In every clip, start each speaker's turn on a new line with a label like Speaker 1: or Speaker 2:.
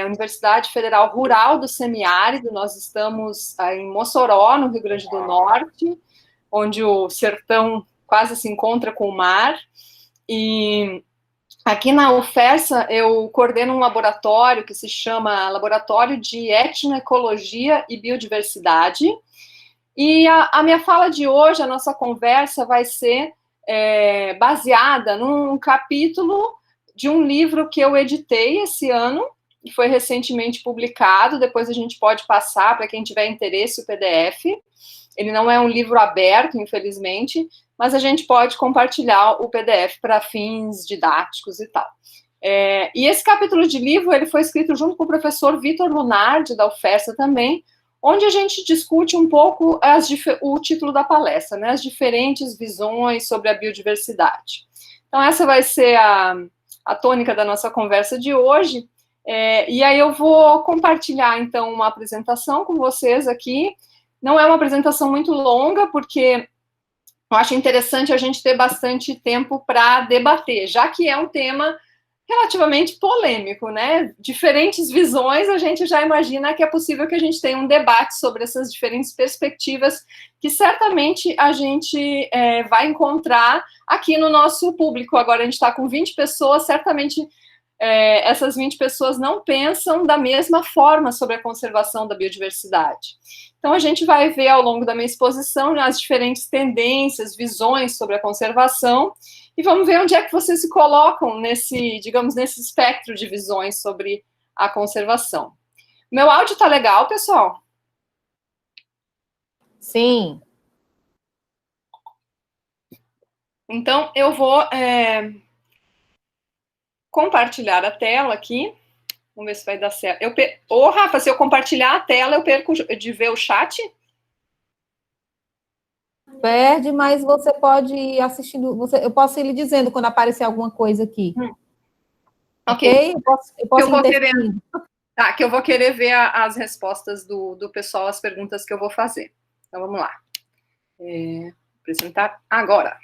Speaker 1: Universidade Federal Rural do Semiárido. Nós estamos em Mossoró, no Rio Grande do Norte, onde o sertão quase se encontra com o mar. E aqui na UFESA eu coordeno um laboratório que se chama Laboratório de Etnoecologia e Biodiversidade. E a minha fala de hoje, a nossa conversa vai ser baseada num capítulo de um livro que eu editei esse ano, que foi recentemente publicado. Depois a gente pode passar para quem tiver interesse o PDF. Ele não é um livro aberto, infelizmente, mas a gente pode compartilhar o PDF para fins didáticos e tal. E esse capítulo de livro ele foi escrito junto com o professor Vitor Lunardi, da UFESA também, onde a gente discute um pouco o título da palestra, né, as diferentes visões sobre a biodiversidade. Então, essa vai ser a tônica da nossa conversa de hoje, e aí eu vou compartilhar, então, uma apresentação com vocês aqui. Não é uma apresentação muito longa, porque eu acho interessante a gente ter bastante tempo para debater, já que é um tema relativamente polêmico, né? Diferentes visões, a gente já imagina que é possível que a gente tenha um debate sobre essas diferentes perspectivas, que certamente a gente vai encontrar aqui no nosso público. Agora a gente está com 20 pessoas, certamente essas 20 pessoas não pensam da mesma forma sobre a conservação da biodiversidade. Então, a gente vai ver ao longo da minha exposição, né, as diferentes tendências, visões sobre a conservação, e vamos ver onde é que vocês se colocam nesse, digamos, nesse espectro de visões sobre a conservação. Meu áudio está legal, pessoal?
Speaker 2: Sim.
Speaker 1: Então, eu vou compartilhar a tela aqui. Vamos ver se vai dar certo. Rafa, se eu compartilhar a tela, eu perco de ver o chat?
Speaker 2: Perde, mas você pode ir assistindo. Eu posso ir lhe dizendo quando aparecer alguma coisa aqui. Ok? Eu posso ir interferindo.
Speaker 1: Tá, que eu vou querer ver as respostas do pessoal, as perguntas que eu vou fazer. Então, vamos lá. Apresentar agora.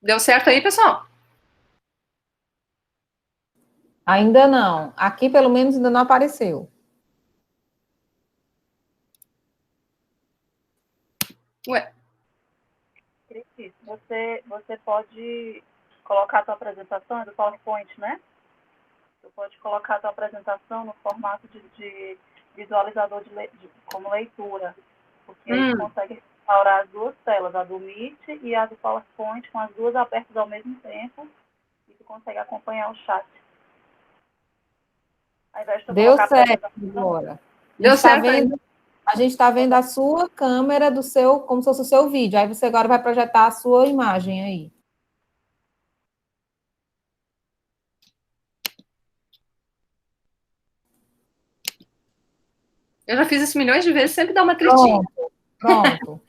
Speaker 1: Deu certo aí, pessoal?
Speaker 2: Ainda não. Aqui, pelo menos, ainda não apareceu.
Speaker 1: Ué.
Speaker 3: Cris, você pode colocar a tua apresentação, é do PowerPoint, né? Você pode colocar a tua apresentação no formato de visualizador como leitura, porque aí você consegue restaurar as duas telas, a do Meet e a do PowerPoint, com as duas abertas ao mesmo tempo, e tu consegue acompanhar o chat. Ao invés de
Speaker 2: Deu certo agora.
Speaker 1: Deu certo.
Speaker 2: A gente está vendo a sua câmera do seu, como se fosse o seu vídeo. Aí você agora vai projetar a sua imagem aí.
Speaker 1: Eu já fiz isso milhões de vezes, sempre dá uma tretinha.
Speaker 2: Pronto.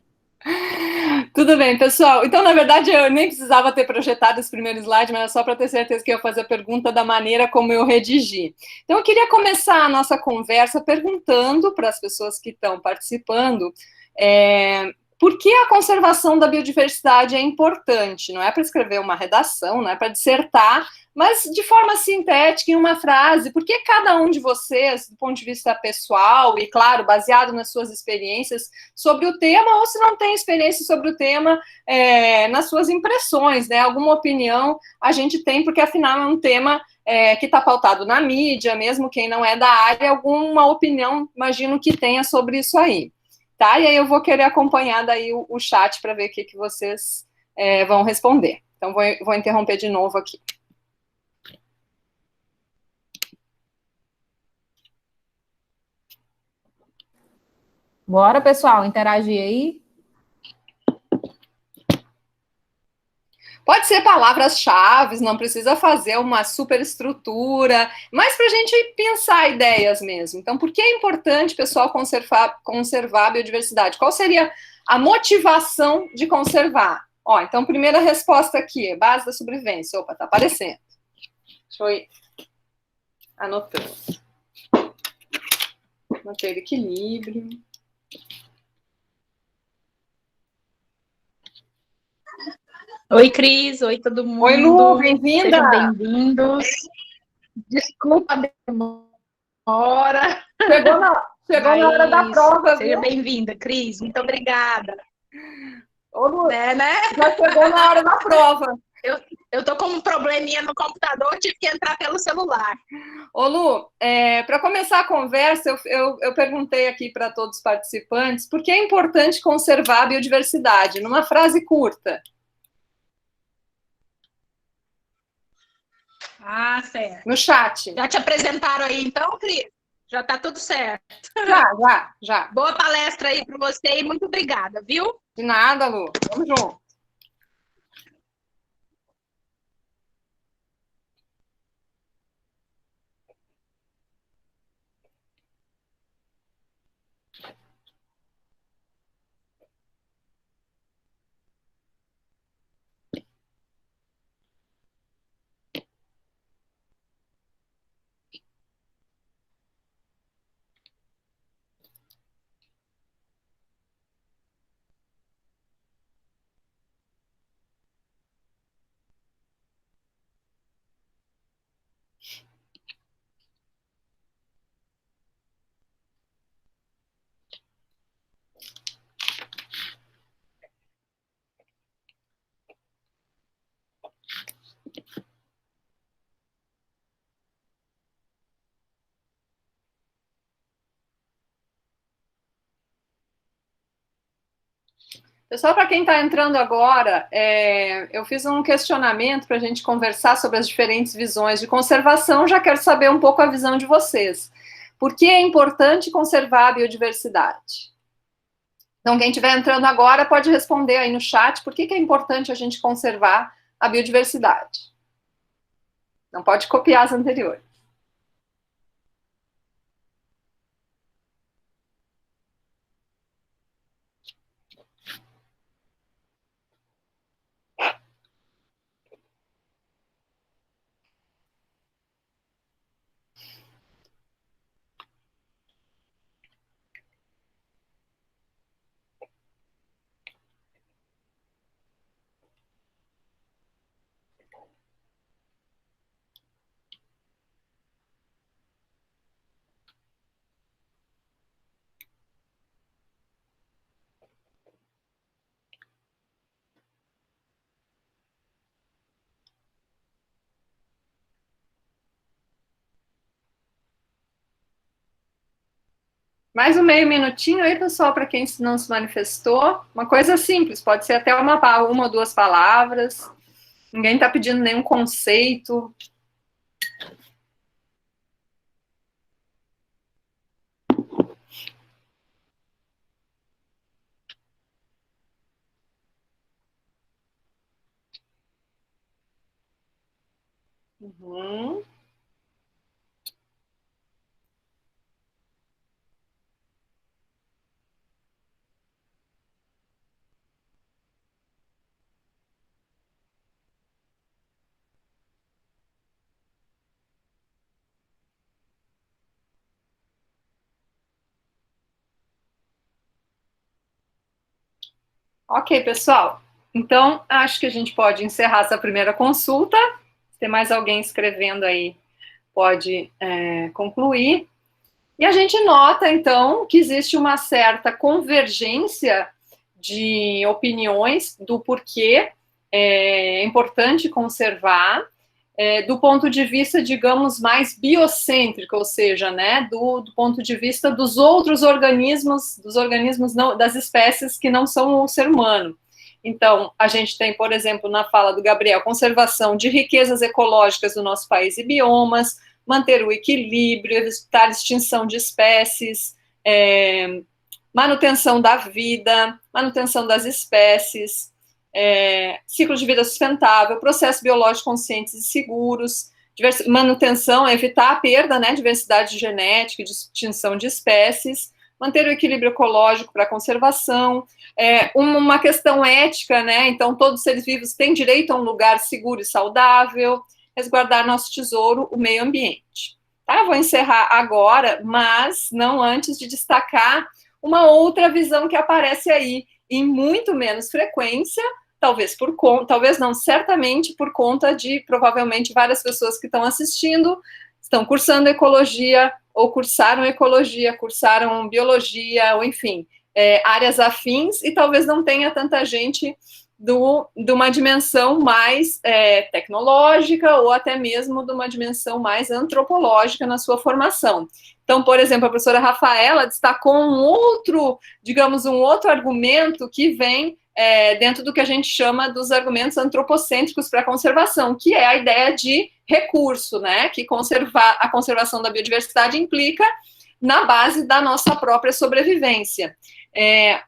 Speaker 1: Tudo bem, pessoal. Então, na verdade, eu nem precisava ter projetado esse primeiro slide, mas era só para ter certeza que eu ia fazer a pergunta da maneira como eu redigi. Então, eu queria começar a nossa conversa perguntando para as pessoas que estão participando por que a conservação da biodiversidade é importante. Não é para escrever uma redação, não é para dissertar, mas de forma sintética, em uma frase, por que cada um de vocês, do ponto de vista pessoal, e claro, baseado nas suas experiências sobre o tema, ou se não tem experiência sobre o tema, nas suas impressões, né? Alguma opinião a gente tem, porque afinal é um tema que está pautado na mídia, mesmo quem não é da área, alguma opinião, imagino que tenha sobre isso aí. Tá? E aí eu vou querer acompanhar daí o chat para ver o que vocês vão responder. Então, vou interromper de novo aqui.
Speaker 2: Bora, pessoal, interagir aí.
Speaker 1: Pode ser palavras-chave, não precisa fazer uma superestrutura, mas para a gente pensar ideias mesmo. Então, por que é importante, pessoal, conservar a biodiversidade? Qual seria a motivação de conservar? Então, primeira resposta aqui, base da sobrevivência. Opa, tá aparecendo. Deixa eu ir anotando. manter equilíbrio.
Speaker 4: Oi, Cris. Oi, todo mundo.
Speaker 1: Oi, Lu, bem-vinda.
Speaker 4: Sejam bem-vindos. Desculpa a demora.
Speaker 1: Chegou na hora da prova,
Speaker 4: seja bem-vinda, Cris. Muito obrigada.
Speaker 1: Ô, Lu,
Speaker 4: né?
Speaker 1: já chegou na hora da prova.
Speaker 4: Eu tô com um probleminha no computador, tive que entrar pelo celular.
Speaker 1: Ô, Lu, para começar a conversa, eu perguntei aqui para todos os participantes por que é importante conservar a biodiversidade, numa frase curta.
Speaker 4: Ah, certo.
Speaker 1: No chat.
Speaker 4: Já te apresentaram aí, então, Cris? Já tá tudo certo.
Speaker 1: Já.
Speaker 4: Boa palestra aí para você e muito obrigada, viu?
Speaker 1: De nada, Lu. Vamos junto. Pessoal, para quem está entrando agora, eu fiz um questionamento para a gente conversar sobre as diferentes visões de conservação. Já quero saber um pouco a visão de vocês. Por que é importante conservar a biodiversidade? Então, quem estiver entrando agora pode responder aí no chat por que é importante a gente conservar a biodiversidade. Não pode copiar as anteriores. Mais um meio minutinho aí, pessoal, para quem não se manifestou. Uma coisa simples, pode ser até uma ou duas palavras. Ninguém está pedindo nenhum conceito. Uhum. Ok, pessoal. Então, acho que a gente pode encerrar essa primeira consulta. Se tem mais alguém escrevendo aí, pode concluir. E a gente nota, então, que existe uma certa convergência de opiniões do porquê é importante conservar, do ponto de vista, digamos, mais biocêntrico, ou seja, né, do ponto de vista dos outros organismos, não, das espécies que não são o ser humano. Então, a gente tem, por exemplo, na fala do Gabriel, conservação de riquezas ecológicas do nosso país e biomas, manter o equilíbrio, evitar extinção de espécies, manutenção da vida, manutenção das espécies, ciclo de vida sustentável, processos biológicos conscientes e seguros, manutenção, evitar a perda, né, diversidade genética e de extinção de espécies, manter o equilíbrio ecológico para a conservação, uma questão ética, né, então todos os seres vivos têm direito a um lugar seguro e saudável, resguardar nosso tesouro, o meio ambiente. Tá? Vou encerrar agora, mas não antes de destacar uma outra visão que aparece aí, em muito menos frequência, talvez não, certamente por conta de, provavelmente, várias pessoas que estão assistindo, estão cursando ecologia, ou cursaram biologia, ou enfim, áreas afins, e talvez não tenha tanta gente de uma dimensão mais tecnológica, ou até mesmo de uma dimensão mais antropológica na sua formação. Então, por exemplo, a professora Rafaela destacou digamos, um outro argumento que vem dentro do que a gente chama dos argumentos antropocêntricos para a conservação, que é a ideia de recurso, né? Que a conservação da biodiversidade implica na base da nossa própria sobrevivência.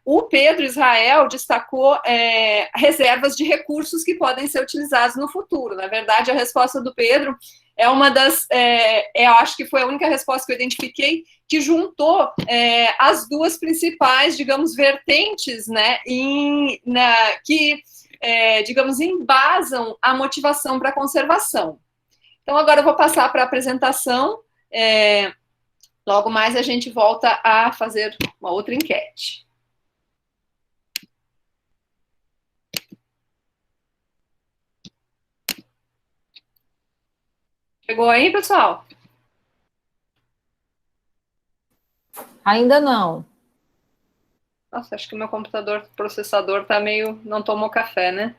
Speaker 1: O Pedro Israel destacou reservas de recursos que podem ser utilizados no futuro. Na verdade, a resposta do Pedro é uma eu acho que foi a única resposta que eu identifiquei que juntou as duas principais, digamos, vertentes, né, que, digamos, embasam a motivação para a conservação. Então, agora eu vou passar para a apresentação. Logo mais a gente volta a fazer uma outra enquete. Chegou aí, pessoal?
Speaker 2: Ainda não.
Speaker 1: Nossa, acho que o meu processador tá meio... não tomou café, né?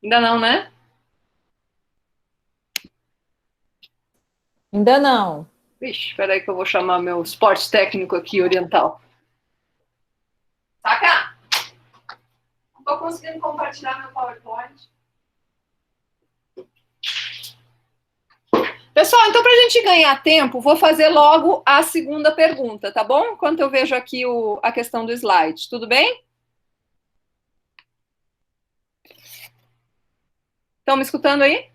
Speaker 1: Ainda não, né?
Speaker 2: Ainda não.
Speaker 1: Vixe, espera aí que eu vou chamar meu esporte técnico aqui, oriental. Saca! Não estou conseguindo compartilhar meu PowerPoint. Pessoal, então, para a gente ganhar tempo, vou fazer logo a segunda pergunta, tá bom? Enquanto eu vejo aqui a questão do slide. Tudo bem? Estão me escutando aí?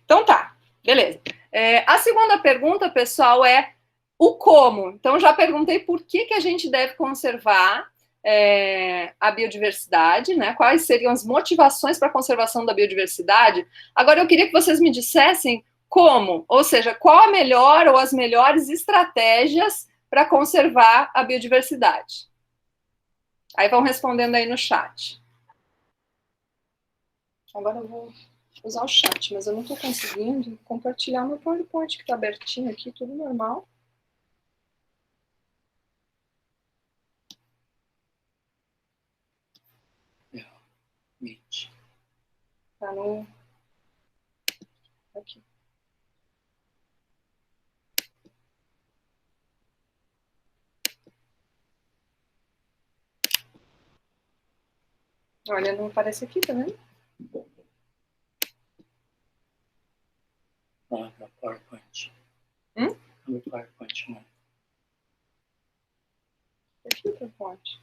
Speaker 1: Então tá, beleza. A segunda pergunta, pessoal, é o como. Então, já perguntei por que a gente deve conservar a biodiversidade, né? Quais seriam as motivações para a conservação da biodiversidade. Agora, eu queria que vocês me dissessem como, ou seja, qual a melhor ou as melhores estratégias para conservar a biodiversidade. Aí vão respondendo aí no chat. Agora eu vou usar o chat, mas eu não estou conseguindo compartilhar meu PowerPoint, que está abertinho aqui, tudo normal. Tá no... Aqui. Olha, não aparece aqui, tá vendo?
Speaker 5: Ah, no PowerPoint. No PowerPoint, não.
Speaker 1: Aqui o PowerPoint.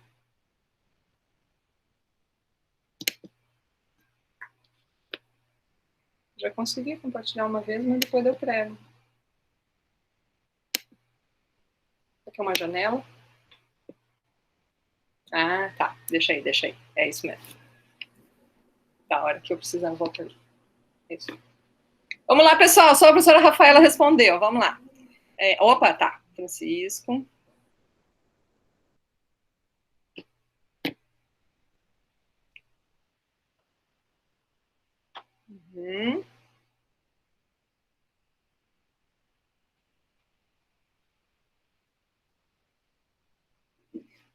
Speaker 1: Já consegui compartilhar uma vez, mas depois deu prego. Aqui é uma janela. Ah, tá. Deixa aí. É isso mesmo. Tá, a hora que eu precisar, eu volto ali. Isso. Vamos lá, pessoal. Só a professora Rafaela respondeu. Vamos lá. Opa, tá. Francisco.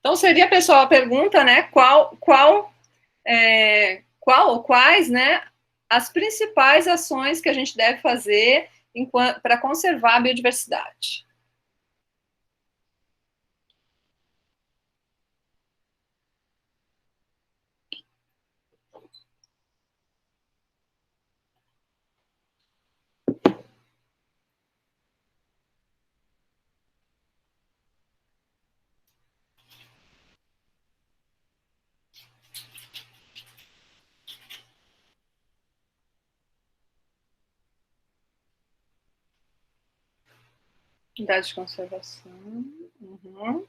Speaker 1: Então, seria, pessoal, a pergunta, né? Qual ou quais, né, as principais ações que a gente deve fazer para conservar a biodiversidade? Unidade de conservação. Uhum.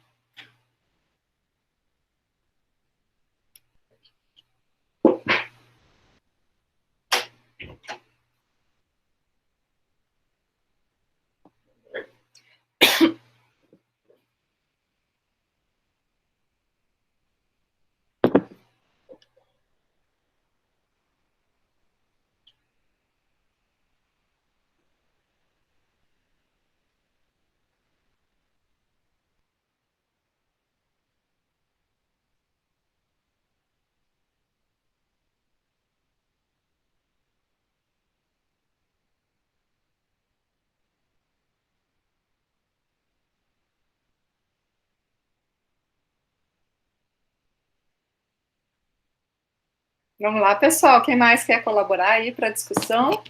Speaker 1: Vamos lá, pessoal. Quem mais quer colaborar aí para a discussão?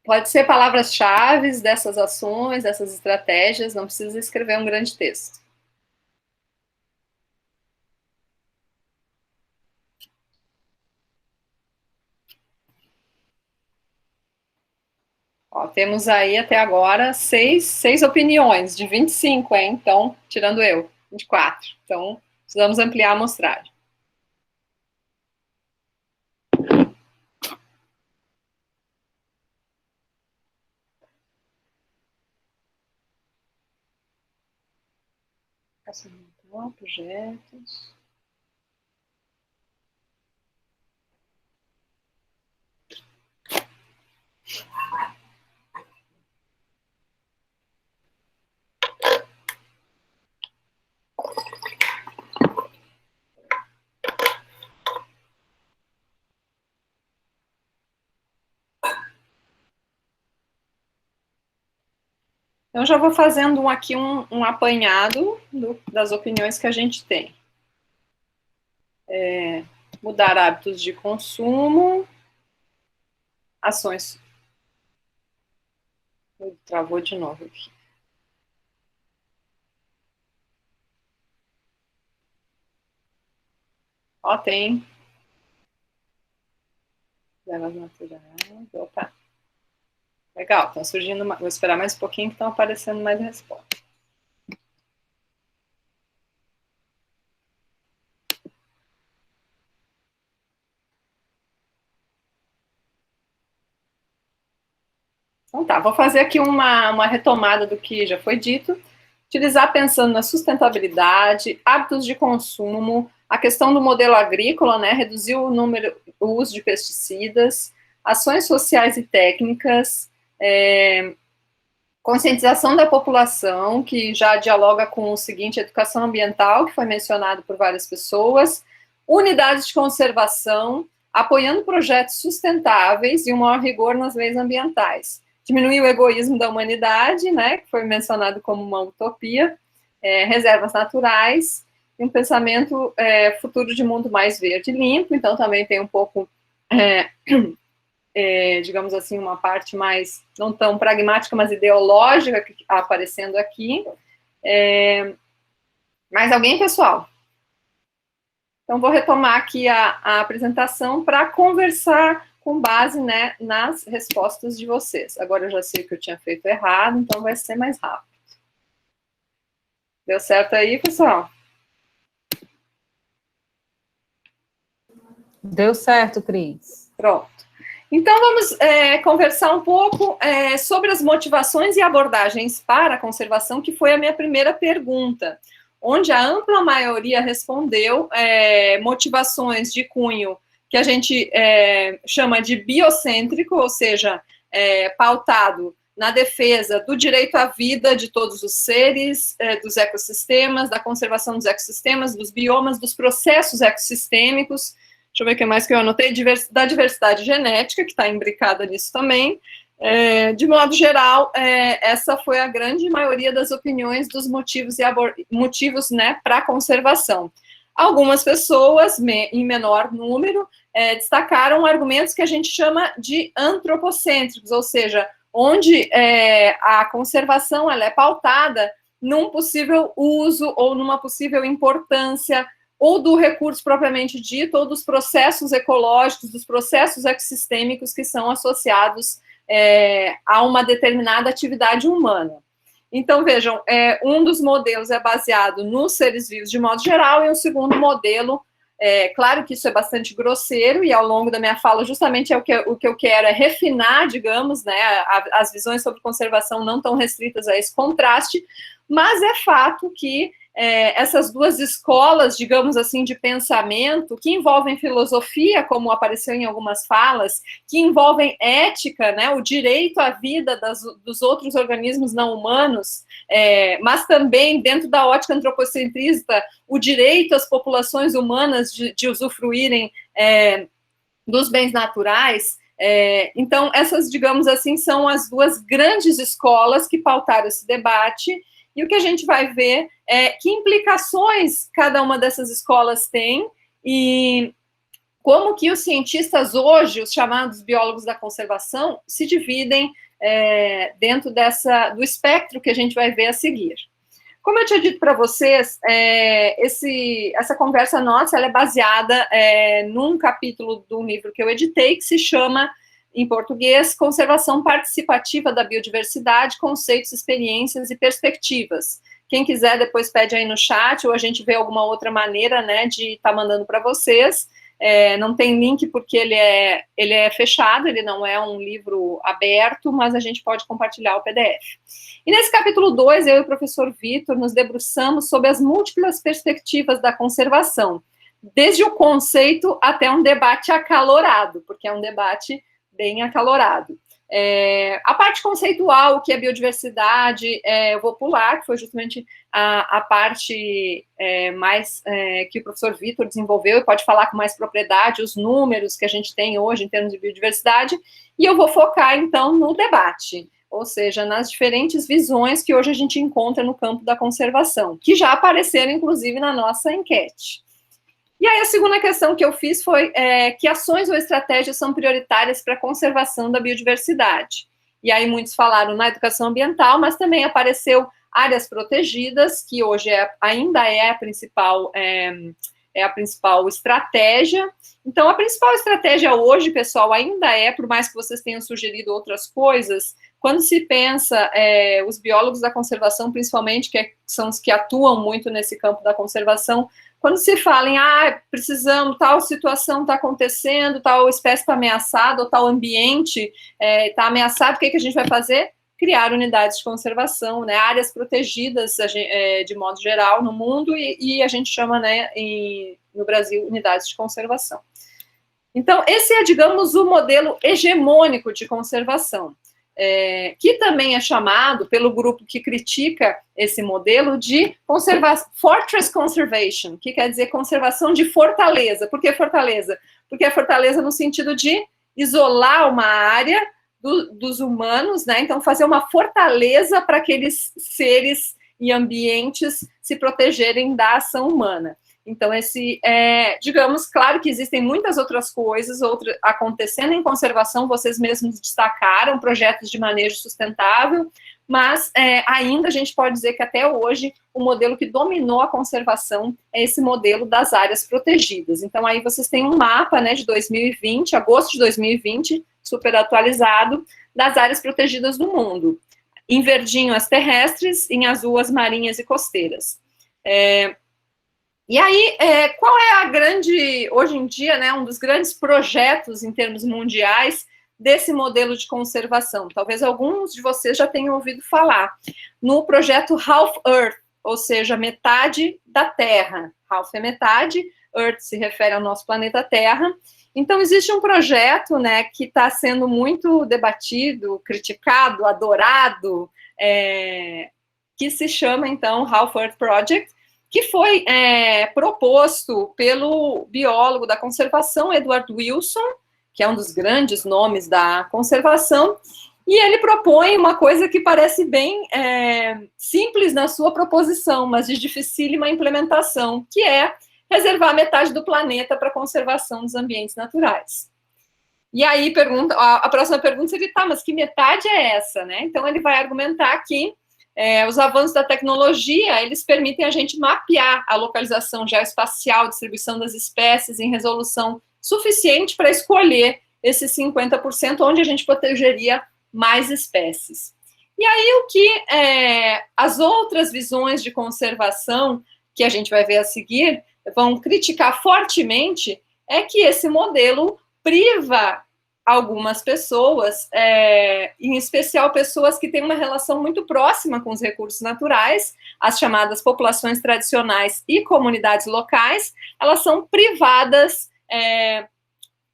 Speaker 1: Pode ser palavras-chave dessas ações, dessas estratégias, não precisa escrever um grande texto. Ó, temos aí até agora seis opiniões, de 25, hein? Então, tirando eu, 24. Então, precisamos ampliar a amostragem. Projetos. Então, já vou fazendo aqui um apanhado das opiniões que a gente tem. Mudar hábitos de consumo, ações. Travou de novo aqui. Ó, tem. Reservas naturais. Opa. Legal, estão surgindo. Vou esperar mais um pouquinho que estão aparecendo mais respostas. Então tá, vou fazer aqui uma retomada do que já foi dito. Utilizar pensando na sustentabilidade, hábitos de consumo, a questão do modelo agrícola, né? Reduzir o uso de pesticidas, ações sociais e técnicas, conscientização da população, que já dialoga com o seguinte, educação ambiental, que foi mencionado por várias pessoas, unidades de conservação, apoiando projetos sustentáveis e um maior rigor nas leis ambientais. Diminuir o egoísmo da humanidade, né, que foi mencionado como uma utopia, reservas naturais, e um pensamento futuro de mundo mais verde e limpo, então também tem um pouco, digamos assim, uma parte mais, não tão pragmática, mas ideológica, que está aparecendo aqui. Mais alguém, pessoal? Então, vou retomar aqui a apresentação para conversar com base, né, nas respostas de vocês. Agora eu já sei que eu tinha feito errado, então vai ser mais rápido. Deu certo aí, pessoal?
Speaker 2: Deu certo, Cris.
Speaker 1: Pronto. Então, vamos conversar um pouco sobre as motivações e abordagens para a conservação, que foi a minha primeira pergunta, onde a ampla maioria respondeu motivações de cunho que a gente chama de biocêntrico, ou seja, pautado na defesa do direito à vida de todos os seres, dos ecossistemas, da conservação dos ecossistemas, dos biomas, dos processos ecossistêmicos. Deixa eu ver o que mais que eu anotei, da diversidade genética, que está imbricada nisso também. De modo geral, essa foi a grande maioria das opiniões dos motivos, né, para a conservação. Algumas pessoas, em menor número, destacaram argumentos que a gente chama de antropocêntricos, ou seja, onde a conservação ela é pautada num possível uso ou numa possível importância ou do recurso propriamente dito, ou dos processos ecológicos, dos processos ecossistêmicos que são associados a uma determinada atividade humana. Então, vejam, um dos modelos é baseado nos seres vivos de modo geral, e o segundo modelo, claro que isso é bastante grosseiro, e ao longo da minha fala, justamente o que eu quero é refinar, digamos, né, as visões sobre conservação não tão restritas a esse contraste, mas é fato que essas duas escolas, digamos assim, de pensamento, que envolvem filosofia, como apareceu em algumas falas, que envolvem ética, né, o direito à vida dos outros organismos não humanos, mas também, dentro da ótica antropocentrista, o direito às populações humanas de usufruírem dos bens naturais. Então, essas, digamos assim, são as duas grandes escolas que pautaram esse debate. E o que a gente vai ver é que implicações cada uma dessas escolas tem e como que os cientistas hoje, os chamados biólogos da conservação, se dividem dentro do espectro que a gente vai ver a seguir. Como eu tinha dito para vocês, essa conversa nossa ela é baseada num capítulo do livro que eu editei, que se chama, em português, Conservação Participativa da Biodiversidade, Conceitos, Experiências e Perspectivas. Quem quiser, depois pede aí no chat, ou a gente vê alguma outra maneira, né, de estar mandando para vocês. Não tem link porque ele é fechado, ele não é um livro aberto, mas a gente pode compartilhar o PDF. E nesse capítulo 2, eu e o professor Vitor nos debruçamos sobre as múltiplas perspectivas da conservação, desde o conceito até um debate acalorado, porque é um debate bem acalorado. A parte conceitual, o que é biodiversidade, eu vou pular, que foi justamente a parte mais que o professor Vitor desenvolveu e pode falar com mais propriedade, os números que a gente tem hoje em termos de biodiversidade, e eu vou focar, então, no debate, ou seja, nas diferentes visões que hoje a gente encontra no campo da conservação, que já apareceram, inclusive, na nossa enquete. E aí a segunda questão que eu fiz foi que ações ou estratégias são prioritárias para a conservação da biodiversidade. E aí muitos falaram na educação ambiental, mas também apareceu áreas protegidas, que hoje ainda é a principal estratégia. Então, a principal estratégia hoje, pessoal, ainda por mais que vocês tenham sugerido outras coisas, quando se pensa, os biólogos da conservação, principalmente, que são os que atuam muito nesse campo da conservação, quando se fala em, precisamos, tal situação está acontecendo, tal espécie está ameaçada, ou tal ambiente está ameaçado, o que a gente vai fazer? Criar unidades de conservação, né, áreas protegidas, de modo geral, no mundo, e a gente chama, né, no Brasil, unidades de conservação. Então, esse é, digamos, o modelo hegemônico de conservação. Que também é chamado, pelo grupo que critica esse modelo, de Fortress Conservation, que quer dizer conservação de fortaleza. Por que fortaleza? Porque é fortaleza no sentido de isolar uma área dos humanos, né? Então, fazer uma fortaleza para aqueles seres e ambientes se protegerem da ação humana. Então, digamos, claro que existem muitas outras coisas acontecendo em conservação, vocês mesmos destacaram, projetos de manejo sustentável, mas ainda a gente pode dizer que até hoje o modelo que dominou a conservação é esse modelo das áreas protegidas. Então, aí vocês têm um mapa, né, de 2020, agosto de 2020, super atualizado, das áreas protegidas do mundo. Em verdinho as terrestres, em azul as marinhas e costeiras. E aí, qual é hoje em dia, né, um dos grandes projetos em termos mundiais desse modelo de conservação? Talvez alguns de vocês já tenham ouvido falar. No projeto Half Earth, ou seja, metade da Terra. Half é metade, Earth se refere ao nosso planeta Terra. Então, existe um projeto, né, que está sendo muito debatido, criticado, adorado, que se chama, então, Half Earth Project, que foi proposto pelo biólogo da conservação, Edward Wilson, que é um dos grandes nomes da conservação, e ele propõe uma coisa que parece bem simples na sua proposição, mas de dificílima implementação, que é reservar metade do planeta para a conservação dos ambientes naturais. E aí a próxima pergunta seria, mas que metade é essa, né? Então ele vai argumentar que os avanços da tecnologia, eles permitem a gente mapear a localização geoespacial, distribuição das espécies em resolução suficiente para escolher esses 50% onde a gente protegeria mais espécies. E aí o que as outras visões de conservação, que a gente vai ver a seguir, vão criticar fortemente, é que esse modelo priva algumas pessoas, em especial pessoas que têm uma relação muito próxima com os recursos naturais, as chamadas populações tradicionais e comunidades locais, elas são privadas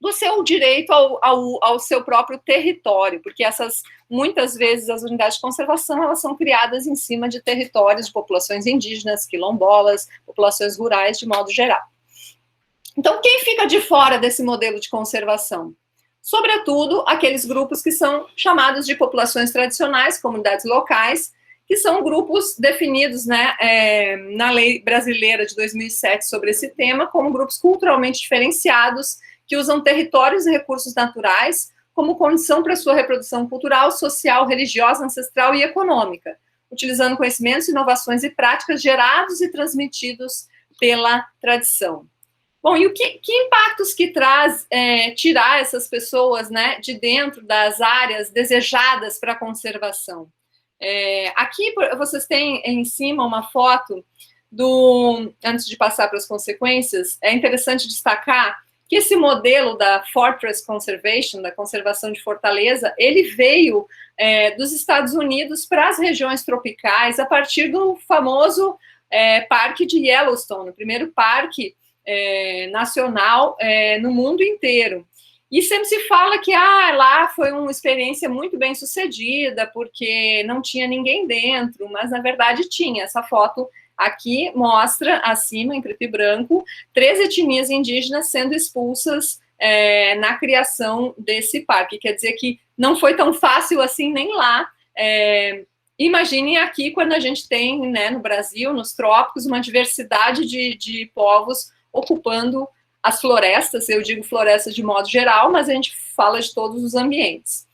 Speaker 1: do seu direito ao seu próprio território, porque muitas vezes as unidades de conservação, elas são criadas em cima de territórios de populações indígenas, quilombolas, populações rurais de modo geral. Então, quem fica de fora desse modelo de conservação? Sobretudo, aqueles grupos que são chamados de populações tradicionais, comunidades locais, que são grupos definidos, né, na lei brasileira de 2007 sobre esse tema, como grupos culturalmente diferenciados, que usam territórios e recursos naturais como condição para sua reprodução cultural, social, religiosa, ancestral e econômica, utilizando conhecimentos, inovações e práticas gerados e transmitidos pela tradição. Bom, e que impactos que traz tirar essas pessoas, né, de dentro das áreas desejadas para a conservação? Aqui vocês têm em cima uma foto antes de passar para as consequências, é interessante destacar que esse modelo da Fortress Conservation, da conservação de fortaleza, ele veio dos Estados Unidos para as regiões tropicais a partir do famoso parque de Yellowstone, o primeiro parque nacional no mundo inteiro. E sempre se fala que lá foi uma experiência muito bem sucedida, porque não tinha ninguém dentro, mas na verdade tinha. Essa foto aqui mostra, acima, em preto e branco, 13 etnias indígenas sendo expulsas na criação desse parque. Quer dizer que não foi tão fácil assim nem lá. Imaginem aqui quando a gente tem, né, no Brasil, nos trópicos, uma diversidade de povos ocupando as florestas, eu digo florestas de modo geral, mas a gente fala de todos os ambientes.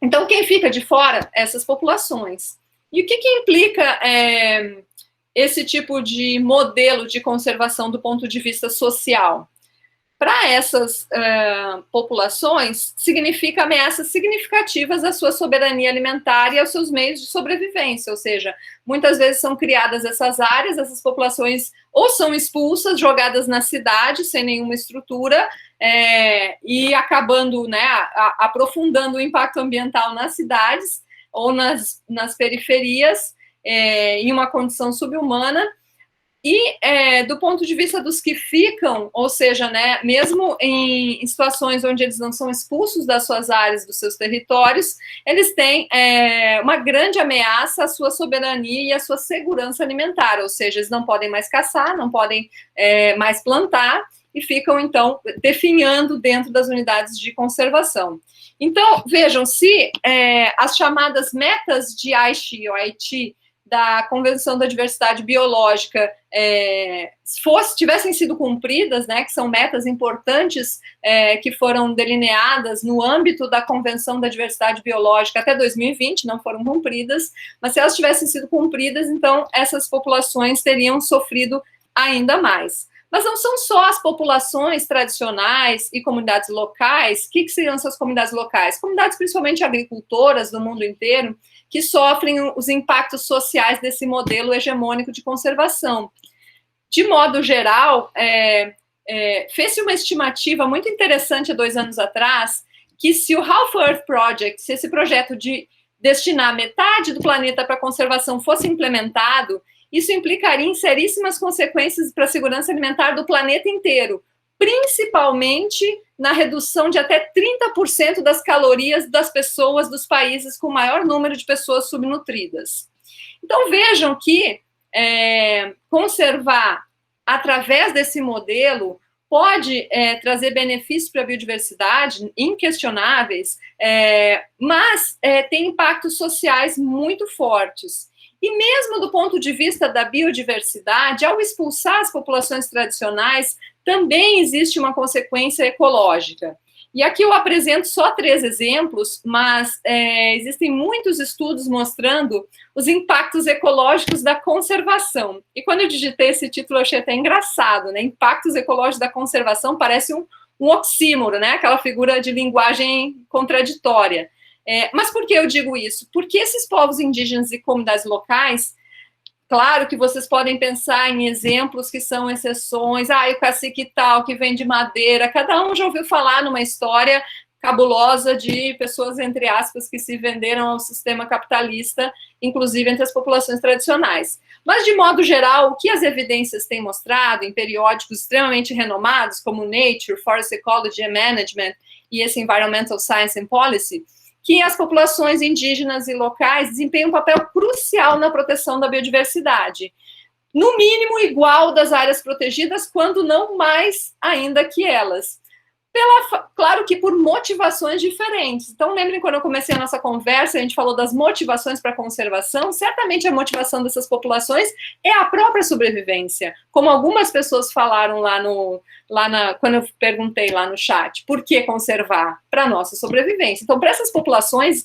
Speaker 1: Então, quem fica de fora? Essas populações. E o que implica esse tipo de modelo de conservação do ponto de vista social? Para essas populações, significa ameaças significativas à sua soberania alimentar e aos seus meios de sobrevivência, ou seja, muitas vezes são criadas essas áreas, essas populações ou são expulsas, jogadas na cidade, sem nenhuma estrutura, e acabando, né, aprofundando o impacto ambiental nas cidades ou nas periferias, em uma condição subhumana. E, do ponto de vista dos que ficam, ou seja, né, mesmo em situações onde eles não são expulsos das suas áreas, dos seus territórios, eles têm uma grande ameaça à sua soberania e à sua segurança alimentar, ou seja, eles não podem mais caçar, não podem mais plantar, e ficam, então, definhando dentro das unidades de conservação. Então, vejam, se as chamadas metas de Aichi, ou Aichi, da Convenção da Diversidade Biológica tivessem sido cumpridas, né, que são metas importantes que foram delineadas no âmbito da Convenção da Diversidade Biológica até 2020, não foram cumpridas, mas se elas tivessem sido cumpridas, então essas populações teriam sofrido ainda mais. Mas não são só as populações tradicionais e comunidades locais. O que seriam essas comunidades locais? Comunidades principalmente agricultoras do mundo inteiro, que sofrem os impactos sociais desse modelo hegemônico de conservação. De modo geral, fez-se uma estimativa muito interessante há 2 anos atrás, que se o Half Earth Project, se esse projeto de destinar metade do planeta para conservação fosse implementado, isso implicaria em seríssimas consequências para a segurança alimentar do planeta inteiro, principalmente na redução de até 30% das calorias das pessoas dos países com maior número de pessoas subnutridas. Então, vejam que conservar através desse modelo pode trazer benefícios para a biodiversidade inquestionáveis, mas tem impactos sociais muito fortes. E mesmo do ponto de vista da biodiversidade, ao expulsar as populações tradicionais, também existe uma consequência ecológica. E aqui eu apresento só 3 exemplos, mas existem muitos estudos mostrando os impactos ecológicos da conservação. E quando eu digitei esse título, eu achei até engraçado, né? Impactos ecológicos da conservação parece um oxímoro, né? Aquela figura de linguagem contraditória. Mas por que eu digo isso? Porque esses povos indígenas e comunidades locais, claro que vocês podem pensar em exemplos que são exceções, o cacique tal, que vem de madeira, cada um já ouviu falar numa história cabulosa de pessoas, entre aspas, que se venderam ao sistema capitalista, inclusive entre as populações tradicionais. Mas, de modo geral, o que as evidências têm mostrado em periódicos extremamente renomados, como Nature, Forest Ecology and Management e esse Environmental Science and Policy, que as populações indígenas e locais desempenham um papel crucial na proteção da biodiversidade, no mínimo igual das áreas protegidas, quando não mais ainda que elas. Claro que por motivações diferentes. Então, lembrem quando eu comecei a nossa conversa, a gente falou das motivações para a conservação, certamente a motivação dessas populações é a própria sobrevivência, como algumas pessoas falaram quando eu perguntei lá no chat, por que conservar? Para a nossa sobrevivência. Então, para essas populações,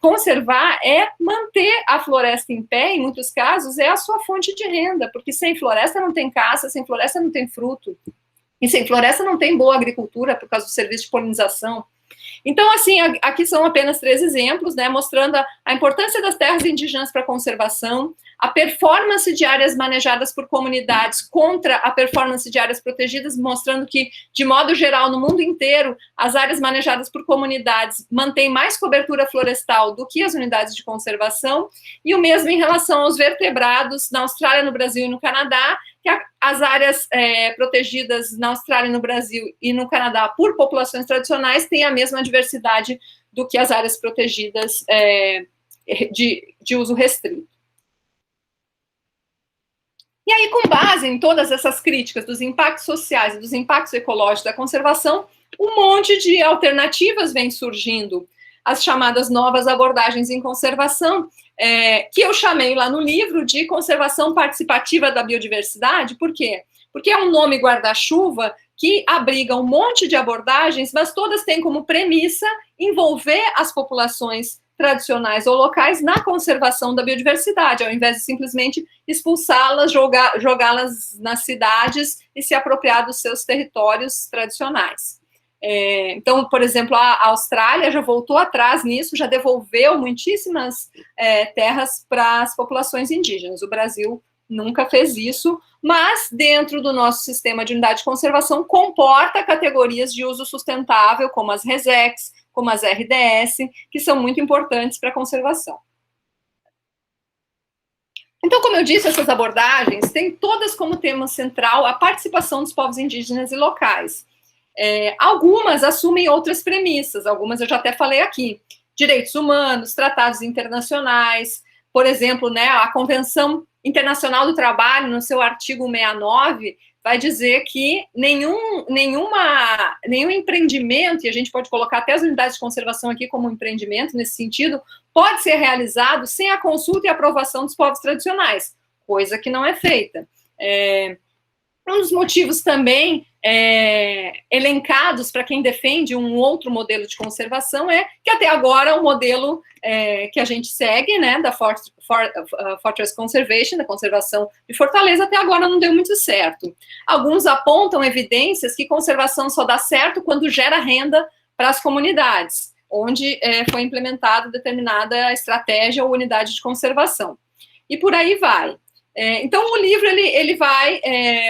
Speaker 1: conservar é manter a floresta em pé, em muitos casos, é a sua fonte de renda, porque sem floresta não tem caça, sem floresta não tem fruto. E sem floresta não tem boa agricultura por causa do serviço de polinização. Então, assim, aqui são apenas 3 exemplos, né, mostrando a importância das terras indígenas para a conservação, a performance de áreas manejadas por comunidades contra a performance de áreas protegidas, mostrando que, de modo geral, no mundo inteiro, as áreas manejadas por comunidades mantêm mais cobertura florestal do que as unidades de conservação, e o mesmo em relação aos vertebrados na Austrália, no Brasil e no Canadá, que as áreas protegidas na Austrália, no Brasil e no Canadá por populações tradicionais têm a mesma diversidade do que as áreas protegidas de uso restrito. E aí, com base em todas essas críticas dos impactos sociais e dos impactos ecológicos da conservação, um monte de alternativas vem surgindo, as chamadas novas abordagens em conservação, que eu chamei lá no livro de conservação participativa da biodiversidade. Por quê? Porque é um nome guarda-chuva que abriga um monte de abordagens, mas todas têm como premissa envolver as populações tradicionais ou locais na conservação da biodiversidade, ao invés de simplesmente expulsá-las, jogá-las nas cidades e se apropriar dos seus territórios tradicionais. Então, por exemplo, a Austrália já voltou atrás nisso, já devolveu muitíssimas terras para as populações indígenas. O Brasil nunca fez isso, mas dentro do nosso sistema de unidade de conservação comporta categorias de uso sustentável, como as RESECs, como as RDS, que são muito importantes para a conservação. Então, como eu disse, essas abordagens têm todas como tema central a participação dos povos indígenas e locais. Algumas assumem outras premissas, algumas eu já até falei aqui. Direitos humanos, tratados internacionais, por exemplo, né, a Convenção Internacional do Trabalho, no seu artigo 69, vai dizer que nenhum empreendimento, e a gente pode colocar até as unidades de conservação aqui como um empreendimento nesse sentido, pode ser realizado sem a consulta e aprovação dos povos tradicionais, coisa que não é feita. Um dos motivos também elencados para quem defende um outro modelo de conservação é que até agora o modelo que a gente segue, né, da Fortress Conservation, da conservação de Fortaleza, até agora não deu muito certo. Alguns apontam evidências que conservação só dá certo quando gera renda para as comunidades, onde foi implementada determinada estratégia ou unidade de conservação. E por aí vai. Então, o livro, ele vai,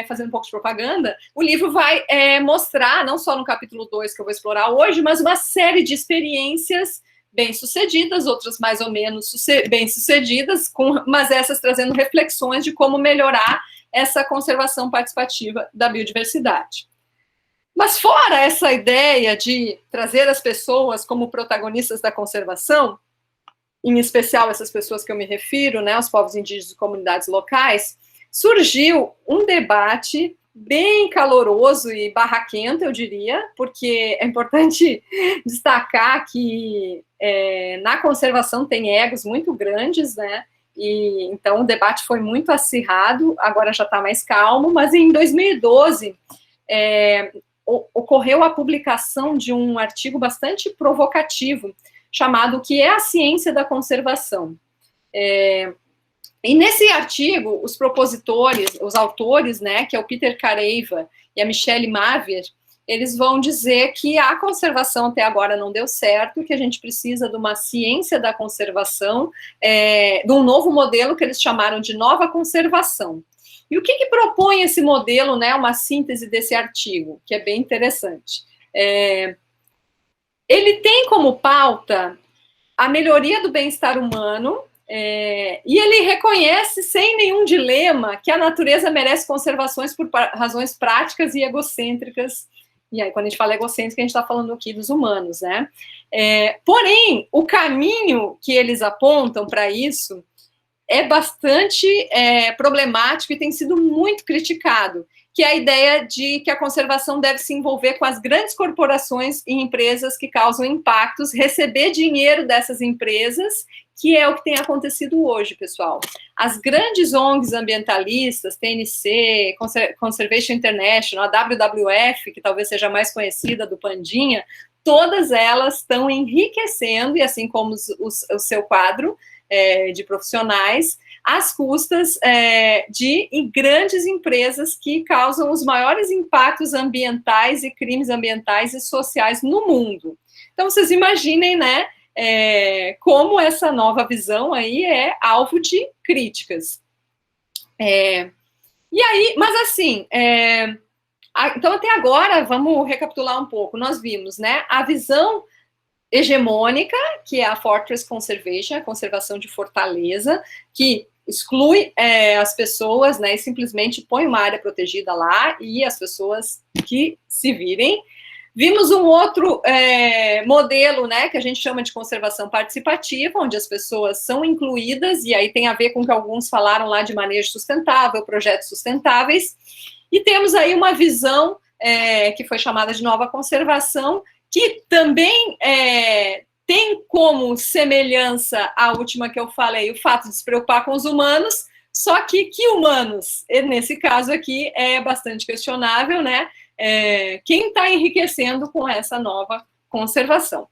Speaker 1: fazendo um pouco de propaganda, o livro vai mostrar, não só no capítulo 2, que eu vou explorar hoje, mas uma série de experiências bem-sucedidas, outras mais ou menos bem-sucedidas, mas essas trazendo reflexões de como melhorar essa conservação participativa da biodiversidade. Mas fora essa ideia de trazer as pessoas como protagonistas da conservação, em especial essas pessoas que eu me refiro, né, os povos indígenas e comunidades locais, surgiu um debate bem caloroso e barraquento, eu diria, porque é importante destacar que na conservação tem egos muito grandes, né, e então o debate foi muito acirrado, agora já está mais calmo, mas em 2012 ocorreu a publicação de um artigo bastante provocativo, chamado O que é a ciência da conservação. E nesse artigo, os propositores, os autores, né, que é o Peter Careiva e a Michelle Mavier, eles vão dizer que a conservação até agora não deu certo, que a gente precisa de uma ciência da conservação, de um novo modelo que eles chamaram de nova conservação. E o que propõe esse modelo, né, uma síntese desse artigo, que é bem interessante. Ele tem como pauta a melhoria do bem-estar humano, e ele reconhece, sem nenhum dilema, que a natureza merece conservações por razões práticas e egocêntricas. E aí, quando a gente fala egocêntrica, a gente está falando aqui dos humanos, né? Porém, o caminho que eles apontam para isso é bastante problemático e tem sido muito criticado, que é a ideia de que a conservação deve se envolver com as grandes corporações e empresas que causam impactos, receber dinheiro dessas empresas, que é o que tem acontecido hoje, pessoal. As grandes ONGs ambientalistas, TNC, Conservation International, a WWF, que talvez seja mais conhecida, do Pandinha, todas elas estão enriquecendo, e assim como o seu quadro de profissionais, às custas de grandes empresas que causam os maiores impactos ambientais e crimes ambientais e sociais no mundo. Então, vocês imaginem, né, como essa nova visão aí é alvo de críticas. E aí, mas assim, então até agora, vamos recapitular um pouco, nós vimos, né, a visão hegemônica, que é a Fortress Conservation, a conservação de fortaleza, que exclui as pessoas, né, e simplesmente põe uma área protegida lá, e as pessoas que se virem. Vimos um outro modelo, né, que a gente chama de conservação participativa, onde as pessoas são incluídas, e aí tem a ver com o que alguns falaram lá de manejo sustentável, projetos sustentáveis, e temos aí uma visão que foi chamada de nova conservação, que também tem como semelhança a última que eu falei, o fato de se preocupar com os humanos, só que humanos? Nesse caso aqui é bastante questionável, né? Quem está enriquecendo com essa nova conservação.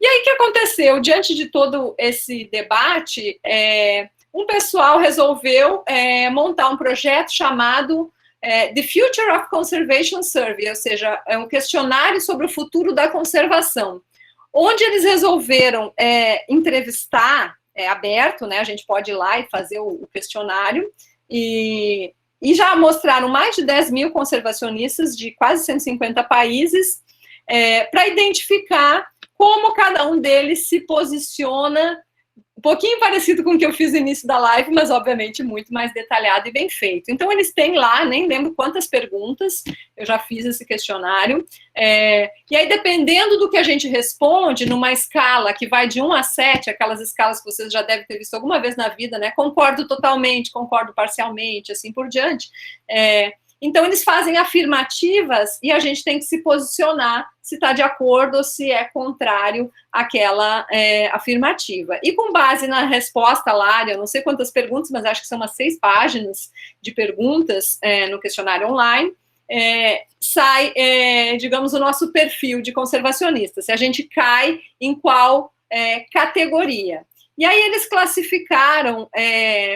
Speaker 1: E aí, o que aconteceu? Diante de todo esse debate, um pessoal resolveu montar um projeto chamado The Future of Conservation Survey, ou seja, é um questionário sobre o futuro da conservação, onde eles resolveram entrevistar, aberto, né, a gente pode ir lá e fazer o questionário, e já mostraram mais de 10 mil conservacionistas de quase 150 países, para identificar como cada um deles se posiciona, um pouquinho parecido com o que eu fiz no início da live, mas obviamente muito mais detalhado e bem feito. Então eles têm lá, nem lembro quantas perguntas, eu já fiz esse questionário, e aí dependendo do que a gente responde, numa escala que vai de 1 a 7, aquelas escalas que vocês já devem ter visto alguma vez na vida, né, concordo totalmente, concordo parcialmente, assim por diante, então, eles fazem afirmativas e a gente tem que se posicionar se está de acordo ou se é contrário àquela afirmativa. E com base na resposta lá, eu não sei quantas perguntas, mas acho que são umas 6 páginas de perguntas no questionário online, sai, digamos, o nosso perfil de conservacionista, se a gente cai em qual categoria. E aí eles classificaram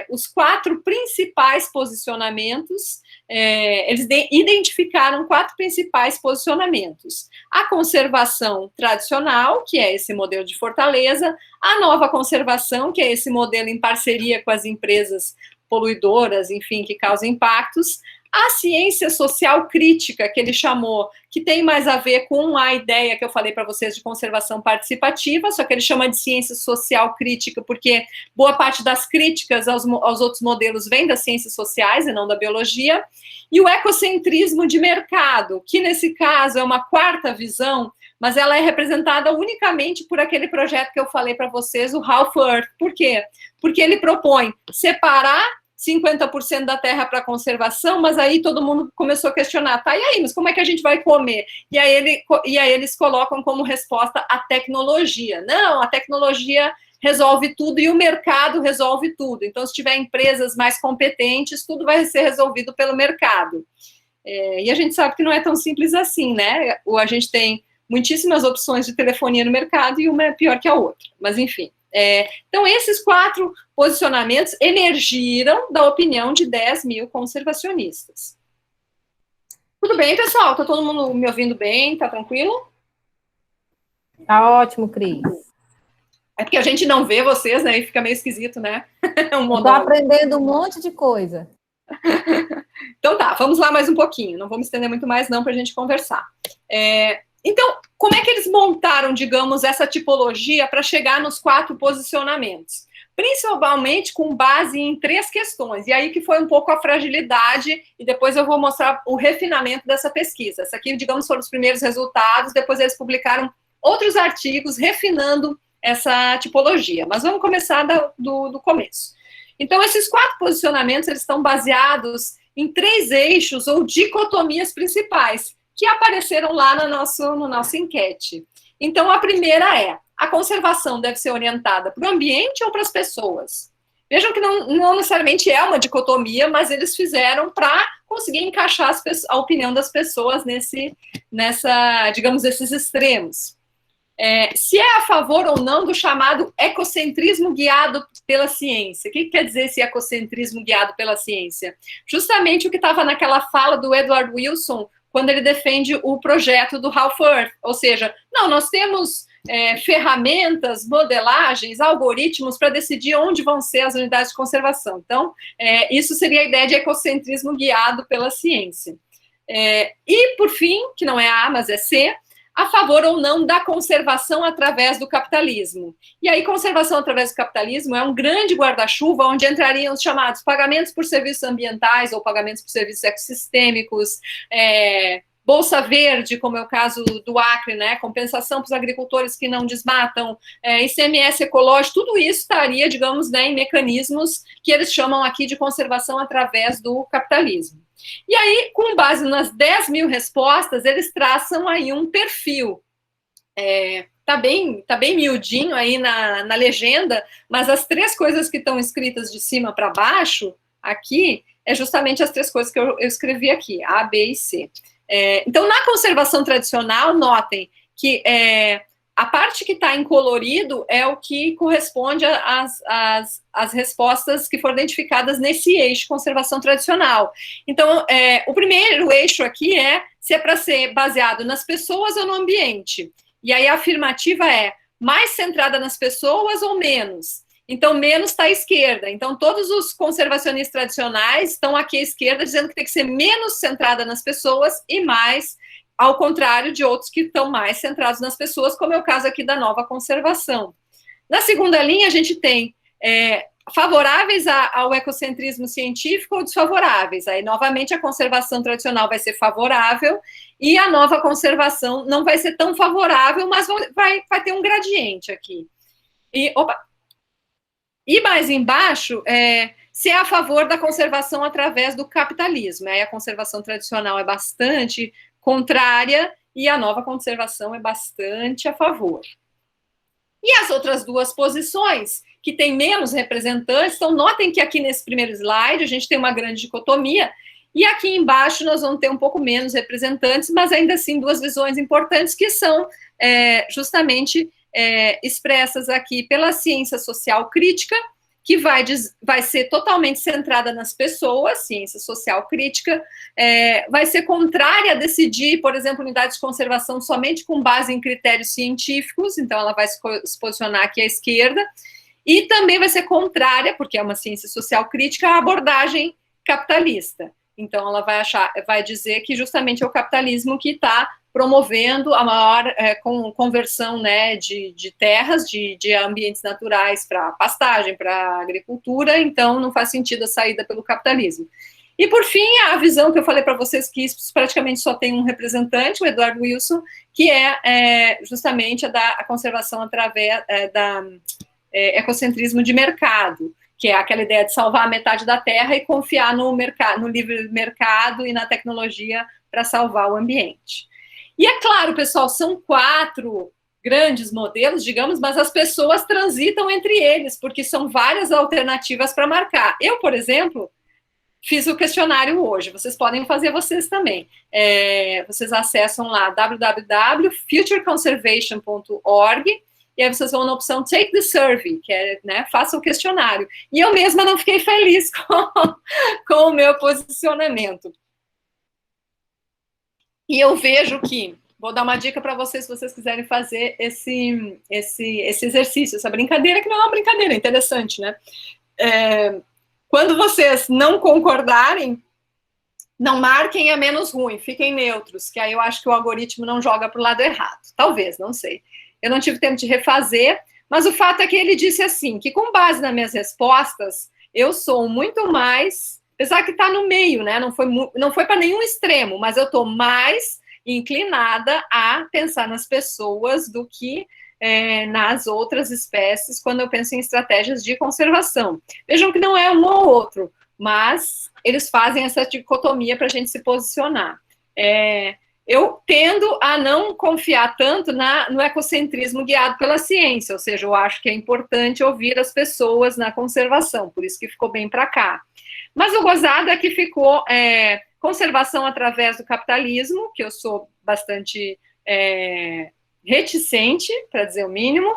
Speaker 1: os 4 principais posicionamentos, eles identificaram 4 principais posicionamentos. A conservação tradicional, que é esse modelo de fortaleza, a nova conservação, que é esse modelo em parceria com as empresas poluidoras, enfim, que causam impactos, a ciência social crítica, que ele chamou, que tem mais a ver com a ideia que eu falei para vocês de conservação participativa, só que ele chama de ciência social crítica, porque boa parte das críticas aos outros modelos vem das ciências sociais e não da biologia, e o ecocentrismo de mercado, que nesse caso é uma 4ª visão, mas ela é representada unicamente por aquele projeto que eu falei para vocês, o Half Earth. Por quê? Porque ele propõe separar 50% da terra para conservação, mas aí todo mundo começou a questionar, tá, e aí, mas como é que a gente vai comer? E aí eles colocam como resposta a tecnologia. Não, a tecnologia resolve tudo e o mercado resolve tudo. Então, se tiver empresas mais competentes, tudo vai ser resolvido pelo mercado. E a gente sabe que não é tão simples assim, né? A gente tem muitíssimas opções de telefonia no mercado e uma é pior que a outra. Mas, enfim. Então, esses 4 posicionamentos emergiram da opinião de 10 mil conservacionistas. Tudo bem, pessoal? Tá todo mundo me ouvindo bem? Tá tranquilo?
Speaker 2: Tá ótimo, Cris.
Speaker 1: É porque a gente não vê vocês, né? E fica meio esquisito, né?
Speaker 2: Eu tô aprendendo um monte de coisa.
Speaker 1: Então tá, vamos lá mais um pouquinho. Não vou me estender muito mais, não, para a gente conversar. Então, como é que eles montaram, digamos, essa tipologia para chegar nos 4 posicionamentos? Principalmente com base em 3 questões. E aí que foi um pouco a fragilidade, e depois eu vou mostrar o refinamento dessa pesquisa. Essa aqui, digamos, foram os primeiros resultados, depois eles publicaram outros artigos refinando essa tipologia. Mas vamos começar do começo. Então, esses 4 posicionamentos, eles estão baseados em 3 eixos ou dicotomias principais, que apareceram lá no nossa enquete. Então, a primeira é: a conservação deve ser orientada para o ambiente ou para as pessoas? Vejam que não necessariamente é uma dicotomia, mas eles fizeram para conseguir encaixar a opinião das pessoas digamos, esses extremos. Se é a favor ou não do chamado ecocentrismo guiado pela ciência. O que quer dizer esse ecocentrismo guiado pela ciência? Justamente o que estava naquela fala do Edward Wilson, quando ele defende o projeto do Half Earth, ou seja, não, nós temos ferramentas, modelagens, algoritmos para decidir onde vão ser as unidades de conservação. Então, isso seria a ideia de ecocentrismo guiado pela ciência. E, por fim, que não é A, mas é C, a favor ou não da conservação através do capitalismo. E aí, conservação através do capitalismo é um grande guarda-chuva onde entrariam os chamados pagamentos por serviços ambientais ou pagamentos por serviços ecossistêmicos, Bolsa Verde, como é o caso do Acre, né, compensação para os agricultores que não desmatam, ICMS ecológico, tudo isso estaria, digamos, né, em mecanismos que eles chamam aqui de conservação através do capitalismo. E aí, com base nas 10 mil respostas, eles traçam aí um perfil. Tá bem miudinho aí na legenda, mas as 3 coisas que estão escritas de cima para baixo, aqui, é justamente as 3 coisas que eu escrevi aqui, A, B e C. Então, na conservação tradicional, notem que a parte que está em colorido é o que corresponde às respostas que foram identificadas nesse eixo conservação tradicional. Então, o primeiro eixo aqui se é para ser baseado nas pessoas ou no ambiente. E aí a afirmativa é mais centrada nas pessoas ou menos? Então, menos está à esquerda. Então, todos os conservacionistas tradicionais estão aqui à esquerda, dizendo que tem que ser menos centrada nas pessoas e mais, ao contrário de outros que estão mais centrados nas pessoas, como é o caso aqui da nova conservação. Na segunda linha, a gente tem favoráveis ao ecocentrismo científico ou desfavoráveis. Aí, novamente, a conservação tradicional vai ser favorável e a nova conservação não vai ser tão favorável, mas vai ter um gradiente aqui. E mais embaixo, se é a favor da conservação através do capitalismo. Aí a conservação tradicional é bastante contrária e a nova conservação é bastante a favor. E as outras 2 posições, que tem menos representantes, então notem que aqui nesse primeiro slide a gente tem uma grande dicotomia, e aqui embaixo nós vamos ter um pouco menos representantes, mas ainda assim 2 visões importantes que são justamente expressas aqui pela ciência social crítica, que vai ser totalmente centrada nas pessoas, ciência social crítica, vai ser contrária a decidir, por exemplo, unidades de conservação somente com base em critérios científicos, então ela vai se posicionar aqui à esquerda, e também vai ser contrária, porque é uma ciência social crítica, à abordagem capitalista. Então ela vai dizer que justamente é o capitalismo que está promovendo a maior conversão, né, de terras, de ambientes naturais para pastagem, para agricultura, então não faz sentido a saída pelo capitalismo. E, por fim, a visão que eu falei para vocês, que isso praticamente só tem um representante, o Edward Wilson, que é justamente a conservação através da ecocentrismo de mercado, que é aquela ideia de salvar a metade da terra e confiar no livre mercado e na tecnologia para salvar o ambiente. E é claro, pessoal, são 4 grandes modelos, digamos, mas as pessoas transitam entre eles, porque são várias alternativas para marcar. Eu, por exemplo, fiz o questionário hoje, vocês podem fazer vocês também. Vocês acessam lá www.futureconservation.org e aí vocês vão na opção Take the Survey, que é, né, faça o questionário. E eu mesma não fiquei feliz com o meu posicionamento. E eu vejo que, vou dar uma dica para vocês, se vocês quiserem fazer esse exercício, essa brincadeira, que não é uma brincadeira, é interessante, né? Quando vocês não concordarem, não marquem a menos ruim, fiquem neutros, que aí eu acho que o algoritmo não joga para o lado errado. Talvez, não sei. Eu não tive tempo de refazer, mas o fato é que ele disse assim, que com base nas minhas respostas, eu sou muito mais, apesar que está no meio, né? Não foi para nenhum extremo, mas eu estou mais inclinada a pensar nas pessoas do que nas outras espécies, quando eu penso em estratégias de conservação. Vejam que não é um ou outro, mas eles fazem essa dicotomia para a gente se posicionar. Eu tendo a não confiar tanto no ecocentrismo guiado pela ciência, ou seja, eu acho que é importante ouvir as pessoas na conservação, por isso que ficou bem para cá. Mas o gozado é que ficou conservação através do capitalismo, que eu sou bastante reticente, para dizer o mínimo.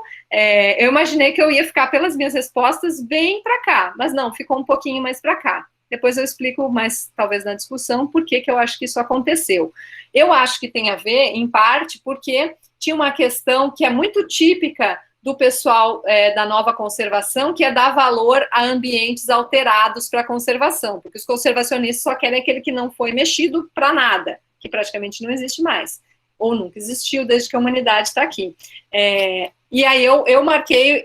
Speaker 1: Eu imaginei que eu ia ficar pelas minhas respostas bem para cá, mas não, ficou um pouquinho mais para cá. Depois eu explico mais, talvez, na discussão, por que eu acho que isso aconteceu. Eu acho que tem a ver, em parte, porque tinha uma questão que é muito típica do pessoal da nova conservação, que é dar valor a ambientes alterados para a conservação, porque os conservacionistas só querem aquele que não foi mexido para nada, que praticamente não existe mais, ou nunca existiu desde que a humanidade está aqui. E aí eu marquei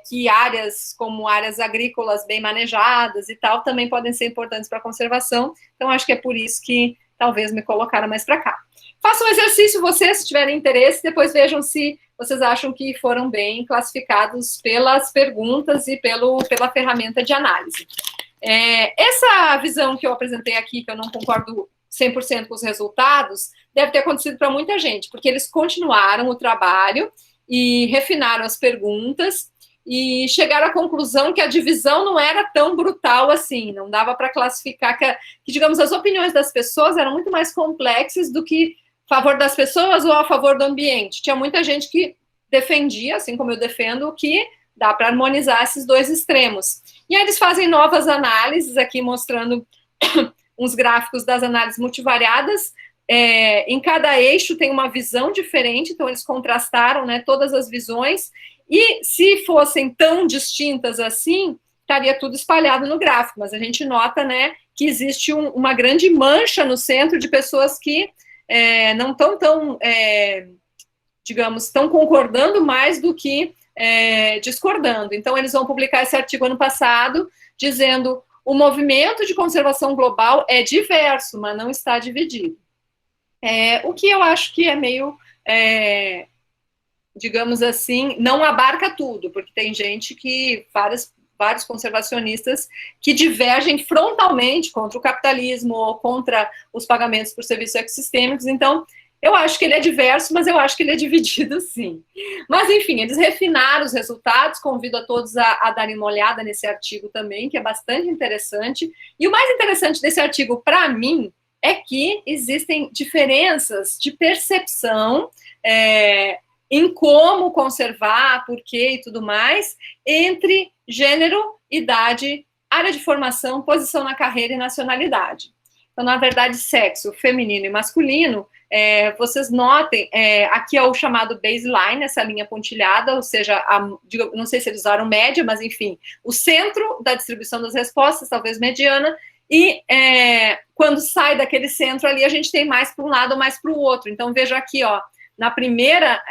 Speaker 1: que áreas como áreas agrícolas bem manejadas e tal também podem ser importantes para a conservação, então acho que é por isso que talvez me colocaram mais para cá. Façam um exercício vocês, se tiverem interesse, depois vejam se vocês acham que foram bem classificados pelas perguntas e pela ferramenta de análise. Essa visão que eu apresentei aqui, que eu não concordo 100% com os resultados, deve ter acontecido para muita gente, porque eles continuaram o trabalho e refinaram as perguntas e chegaram à conclusão que a divisão não era tão brutal assim, não dava para classificar que, digamos, as opiniões das pessoas eram muito mais complexas do que a favor das pessoas ou a favor do ambiente. Tinha muita gente que defendia, assim como eu defendo, que dá para harmonizar esses dois extremos. E aí eles fazem novas análises aqui, mostrando uns gráficos das análises multivariadas. Em cada eixo tem uma visão diferente, então eles contrastaram, né, todas as visões, e se fossem tão distintas assim, estaria tudo espalhado no gráfico, mas a gente nota, né, que existe uma grande mancha no centro de pessoas que não estão tão, digamos, estão concordando mais do que discordando. Então, eles vão publicar esse artigo ano passado, dizendo o movimento de conservação global é diverso, mas não está dividido. O que eu acho que é meio, digamos assim, não abarca tudo, porque tem gente que, vários conservacionistas que divergem frontalmente contra o capitalismo ou contra os pagamentos por serviços ecossistêmicos. Então, eu acho que ele é diverso, mas eu acho que ele é dividido, sim. Mas, enfim, eles refinaram os resultados, convido a todos a darem uma olhada nesse artigo também, que é bastante interessante. E o mais interessante desse artigo, para mim, é que existem diferenças de percepção em como conservar, por quê e tudo mais, entre gênero, idade, área de formação, posição na carreira e nacionalidade. Então, na verdade, sexo feminino e masculino, vocês notem, aqui é o chamado baseline, essa linha pontilhada, ou seja, não sei se eles usaram média, mas enfim, o centro da distribuição das respostas, talvez mediana, e quando sai daquele centro ali, a gente tem mais para um lado ou mais para o outro. Então, veja aqui, ó, na primeira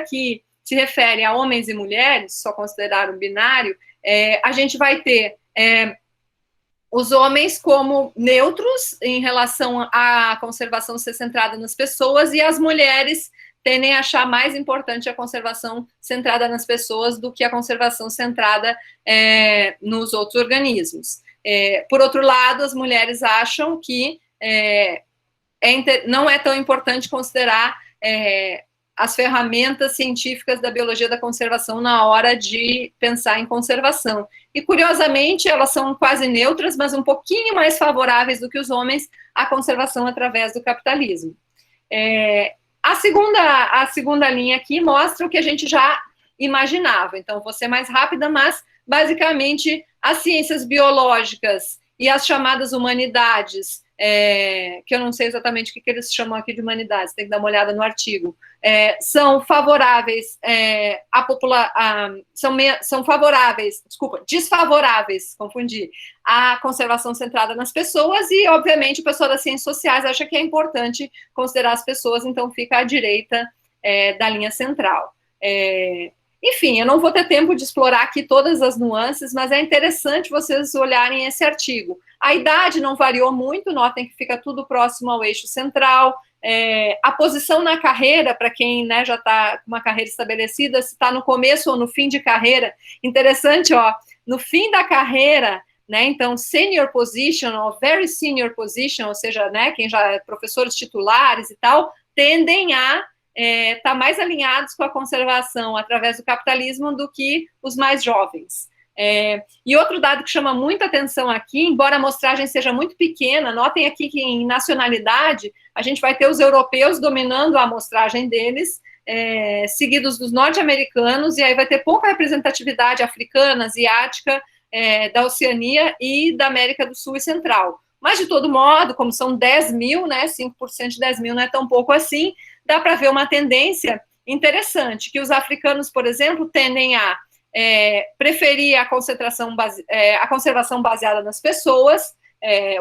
Speaker 1: que se refere a homens e mulheres, só consideraram binário, a gente vai ter os homens como neutros em relação à conservação ser centrada nas pessoas, e as mulheres tendem a achar mais importante a conservação centrada nas pessoas do que a conservação centrada nos outros organismos. Por outro lado, as mulheres acham que não é tão importante considerar as ferramentas científicas da biologia da conservação na hora de pensar em conservação. E, curiosamente, elas são quase neutras, mas um pouquinho mais favoráveis do que os homens à conservação através do capitalismo. A segunda linha aqui mostra o que a gente já imaginava. Então, vou ser mais rápida, mas, basicamente, as ciências biológicas e as chamadas humanidades que eu não sei exatamente o que eles chamam aqui de humanidades, tem que dar uma olhada no artigo, são favoráveis são favoráveis, desfavoráveis, confundi, à conservação centrada nas pessoas e, obviamente, o pessoal das ciências sociais acha que é importante considerar as pessoas, então fica à direita da linha central. Enfim, eu não vou ter tempo de explorar aqui todas as nuances, mas é interessante vocês olharem esse artigo. A idade não variou muito, notem que fica tudo próximo ao eixo central. A posição na carreira, para quem, né, já está com uma carreira estabelecida, se está no começo ou no fim de carreira. Interessante, ó, no fim da carreira, né, então, senior position ou very senior position, ou seja, né, quem já é professores titulares e tal, tendem a estar mais alinhados com a conservação através do capitalismo do que os mais jovens. E outro dado que chama muita atenção aqui, embora a amostragem seja muito pequena, notem aqui que em nacionalidade a gente vai ter os europeus dominando a amostragem deles, seguidos dos norte-americanos, e aí vai ter pouca representatividade africana, asiática, da Oceania e da América do Sul e Central. Mas, de todo modo, como são 10 mil, né, 5% de 10 mil não é tão pouco assim, dá para ver uma tendência interessante, que os africanos, por exemplo, tendem a preferir a conservação baseada nas pessoas,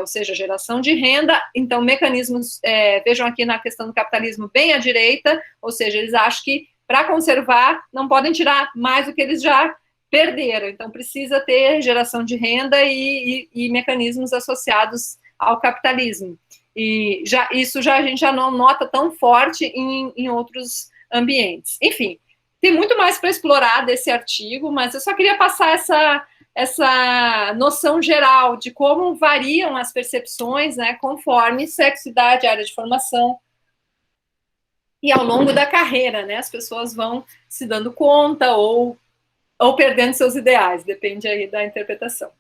Speaker 1: ou seja, geração de renda. Então, mecanismos, vejam aqui na questão do capitalismo bem à direita, ou seja, eles acham que para conservar não podem tirar mais do que eles já perderam, então precisa ter geração de renda e mecanismos associados ao capitalismo. E isso a gente já não nota tão forte em outros ambientes. Enfim, tem muito mais para explorar desse artigo, mas eu só queria passar essa noção geral de como variam as percepções, né, conforme sexo, idade, área de formação, e ao longo da carreira, né, as pessoas vão se dando conta ou perdendo seus ideais, depende aí da interpretação.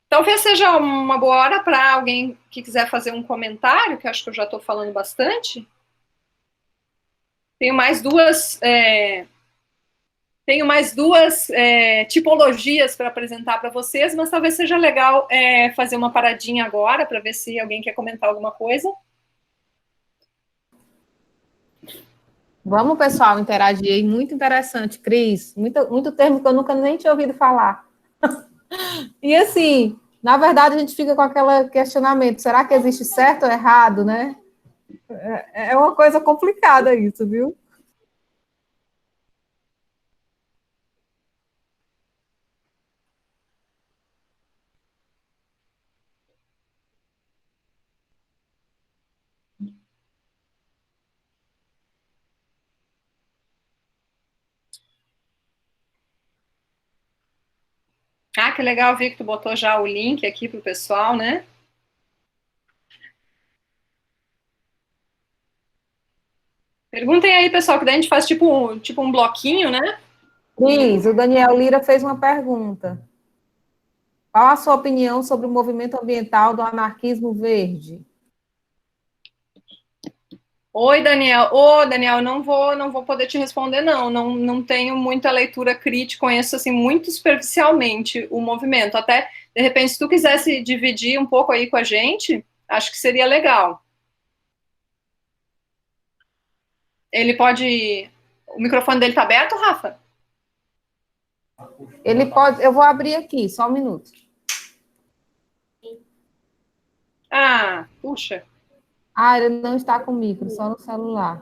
Speaker 1: Talvez seja uma boa hora para alguém que quiser fazer um comentário, que eu acho que eu já estou falando bastante. Tenho mais duas tipologias para apresentar para vocês, mas talvez seja legal fazer uma paradinha agora, para ver se alguém quer comentar alguma coisa.
Speaker 2: Vamos, pessoal, interagir aí. Muito interessante, Cris. Muito termo que eu nunca nem tinha ouvido falar. E assim, na verdade, a gente fica com aquele questionamento: será que existe certo ou errado, né? É uma coisa complicada isso, viu?
Speaker 1: Ah, que legal, vi que tu botou já o link aqui para o pessoal, né? Perguntem aí, pessoal, que daí a gente faz tipo um bloquinho, né?
Speaker 2: Cris, o Daniel Lira fez uma pergunta. Qual a sua opinião sobre o movimento ambiental do anarquismo verde?
Speaker 1: Oi, Daniel. Daniel, não vou poder te responder, não tenho muita leitura crítica, conheço, assim, muito superficialmente o movimento. Até, de repente, se tu quisesse dividir um pouco aí com a gente, acho que seria legal. Ele pode... O microfone dele tá aberto, Rafa?
Speaker 2: Ele pode... Eu vou abrir aqui, só um minuto.
Speaker 1: Ah, puxa.
Speaker 2: Ah, ele não está com micro, só no celular.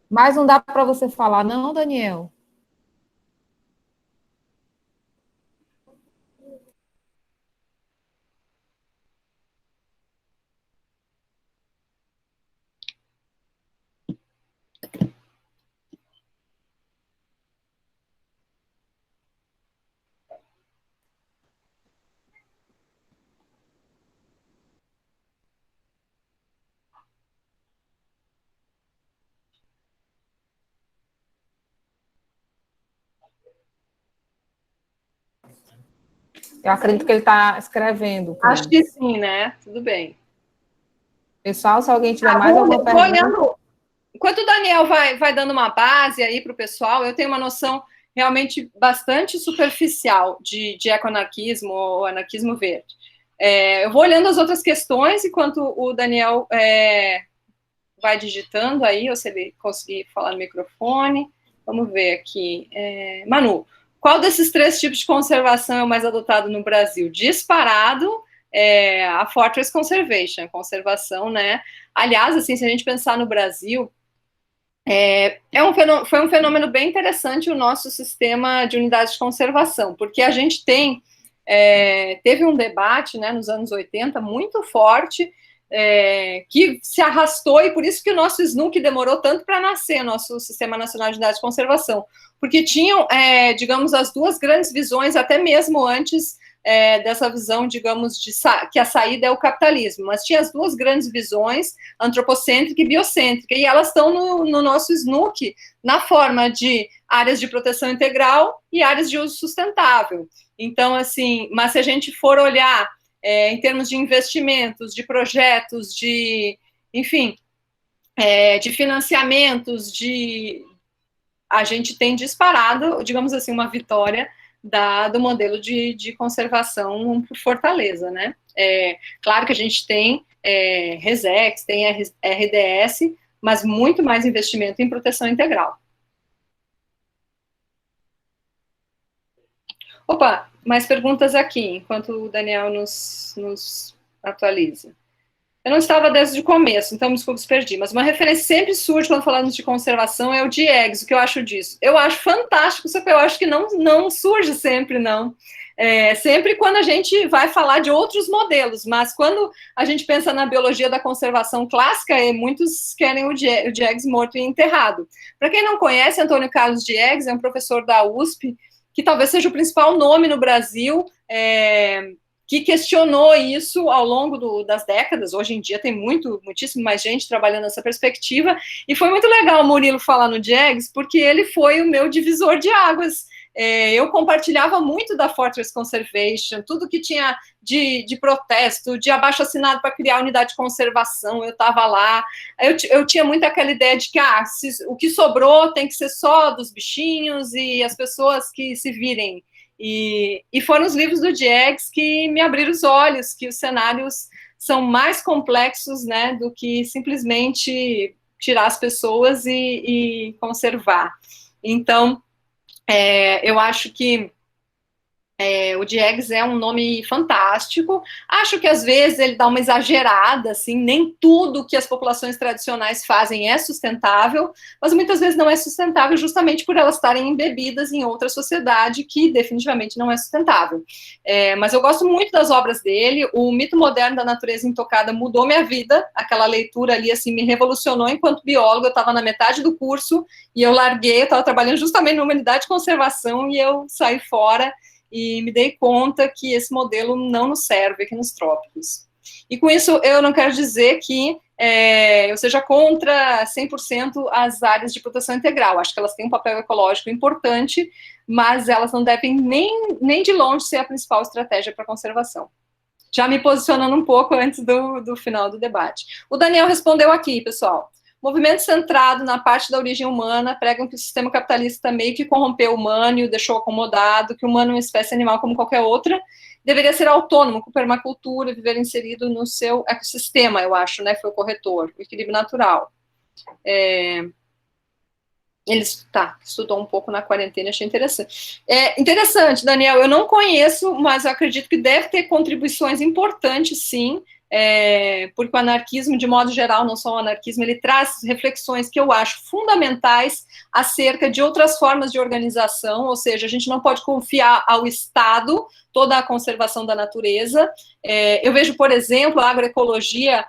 Speaker 2: Mas não dá para você falar, não, Daniel? Eu acredito que ele está escrevendo.
Speaker 1: Acho que sim, né? Tudo bem.
Speaker 2: Pessoal, se alguém tiver mais alguma pergunta...
Speaker 1: Olhando, enquanto o Daniel vai dando uma base aí para o pessoal, eu tenho uma noção realmente bastante superficial de ecoanarquismo ou anarquismo verde. Eu vou olhando as outras questões enquanto o Daniel vai digitando aí, ou se ele conseguir falar no microfone. Vamos ver aqui. Manu, qual desses 3 tipos de conservação é o mais adotado no Brasil? Disparado, a Fortress Conservation, conservação, né? Aliás, assim, se a gente pensar no Brasil, foi um fenômeno bem interessante o nosso sistema de unidades de conservação, porque a gente teve um debate, né, nos anos 80 muito forte, que se arrastou, e por isso que o nosso SNUC demorou tanto para nascer, nosso Sistema Nacional de Unidades de Conservação, porque tinham, digamos, as 2 grandes visões, até mesmo antes dessa visão, digamos, que a saída é o capitalismo, mas tinha as 2 grandes visões, antropocêntrica e biocêntrica, e elas estão no nosso SNUC, na forma de áreas de proteção integral e áreas de uso sustentável. Então, assim, mas se a gente for olhar em termos de investimentos, de projetos, enfim, de financiamentos, a gente tem disparado, digamos assim, uma vitória do modelo de conservação por Fortaleza, né? Claro que a gente tem RESEX, tem RDS, mas muito mais investimento em proteção integral. Opa, mais perguntas aqui, enquanto o Daniel nos atualiza. Eu não estava desde o começo, então me desculpe se perdi, mas uma referência sempre surge quando falamos de conservação é o Diegues, o que eu acho disso. Eu acho fantástico, só que eu acho que não surge sempre, não. Sempre quando a gente vai falar de outros modelos, mas quando a gente pensa na biologia da conservação clássica, muitos querem o Diegues morto e enterrado. Para quem não conhece, Antônio Carlos Diegues é um professor da USP, que talvez seja o principal nome no Brasil, que questionou isso ao longo das décadas. Hoje em dia tem muitíssimo mais gente trabalhando nessa perspectiva, e foi muito legal o Murilo falar no Diegues, porque ele foi o meu divisor de águas. Eu compartilhava muito da Fortress Conservation, tudo que tinha de protesto, de abaixo-assinado para criar unidade de conservação, eu estava lá. Eu tinha muito aquela ideia de que o que sobrou tem que ser só dos bichinhos e as pessoas que se virem. E foram os livros do Diegues que me abriram os olhos, que os cenários são mais complexos, né, do que simplesmente tirar as pessoas e conservar. Então, eu acho que o Diegues é um nome fantástico. Acho que às vezes ele dá uma exagerada, assim, nem tudo que as populações tradicionais fazem é sustentável, mas muitas vezes não é sustentável justamente por elas estarem embebidas em outra sociedade que definitivamente não é sustentável. Mas eu gosto muito das obras dele. O Mito Moderno da Natureza Intocada mudou minha vida. Aquela leitura ali, assim, me revolucionou enquanto bióloga. Eu estava na metade do curso e eu larguei, eu estava trabalhando justamente numa unidade de conservação e eu saí fora e me dei conta que esse modelo não nos serve aqui nos trópicos. E com isso, eu não quero dizer que eu seja contra 100% as áreas de proteção integral. Acho que elas têm um papel ecológico importante, mas elas não devem nem de longe ser a principal estratégia para a conservação. Já me posicionando um pouco antes do final do debate. O Daniel respondeu aqui, pessoal. Movimento centrado na parte da origem humana pregam que o sistema capitalista meio que corrompeu o humano e o deixou acomodado, que o humano é uma espécie animal como qualquer outra, deveria ser autônomo, com permacultura, viver inserido no seu ecossistema, eu acho, né, foi o corretor, o equilíbrio natural. Ele estudou um pouco na quarentena, achei interessante. Interessante, Daniel, eu não conheço, mas eu acredito que deve ter contribuições importantes, sim, porque o anarquismo, de modo geral, não só o anarquismo, ele traz reflexões que eu acho fundamentais acerca de outras formas de organização, ou seja, a gente não pode confiar ao Estado toda a conservação da natureza. Eu vejo, por exemplo, a agroecologia,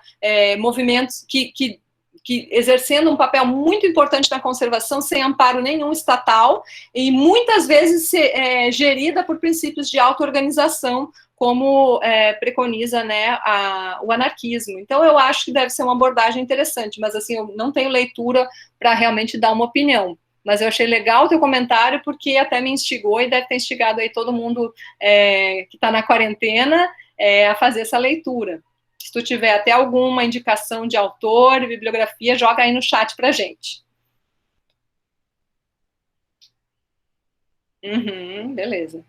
Speaker 1: movimentos que exercendo um papel muito importante na conservação, sem amparo nenhum estatal, e muitas vezes gerida por princípios de auto-organização, como preconiza, né, o anarquismo. Então, eu acho que deve ser uma abordagem interessante, mas, assim, eu não tenho leitura para realmente dar uma opinião. Mas eu achei legal o teu comentário, porque até me instigou, e deve ter instigado aí todo mundo que está na quarentena a fazer essa leitura. Se tu tiver até alguma indicação de autor e bibliografia, joga aí no chat para gente. Beleza.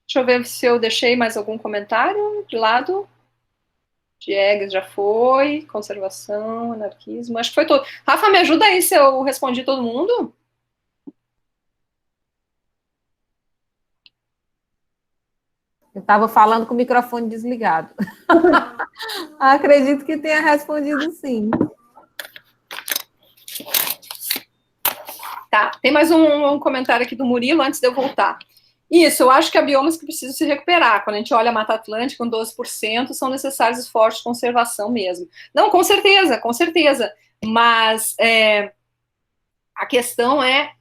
Speaker 1: Deixa eu ver se eu deixei mais algum comentário de lado. Diegues já foi, conservação, anarquismo, acho que foi todo. Rafa, me ajuda aí se eu respondi todo mundo?
Speaker 2: Eu estava falando com o microfone desligado. Acredito que tenha respondido sim.
Speaker 1: Tá, tem mais um comentário aqui do Murilo antes de eu voltar. Isso, eu acho que há biomas que precisam se recuperar. Quando a gente olha a Mata Atlântica, com 12%, são necessários esforços de conservação mesmo. Não, com certeza, com certeza. Mas a questão é,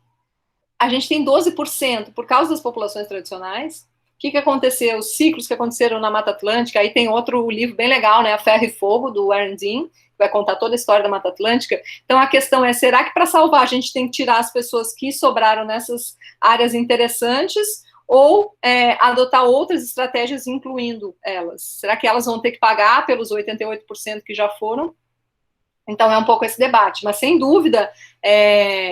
Speaker 1: a gente tem 12% por causa das populações tradicionais. O que aconteceu? Os ciclos que aconteceram na Mata Atlântica, aí tem outro livro bem legal, né? A Ferro e Fogo, do Aaron Dean, que vai contar toda a história da Mata Atlântica. Então, a questão é, será que para salvar a gente tem que tirar as pessoas que sobraram nessas áreas interessantes ou adotar outras estratégias, incluindo elas? Será que elas vão ter que pagar pelos 88% que já foram? Então, é um pouco esse debate, mas sem dúvida,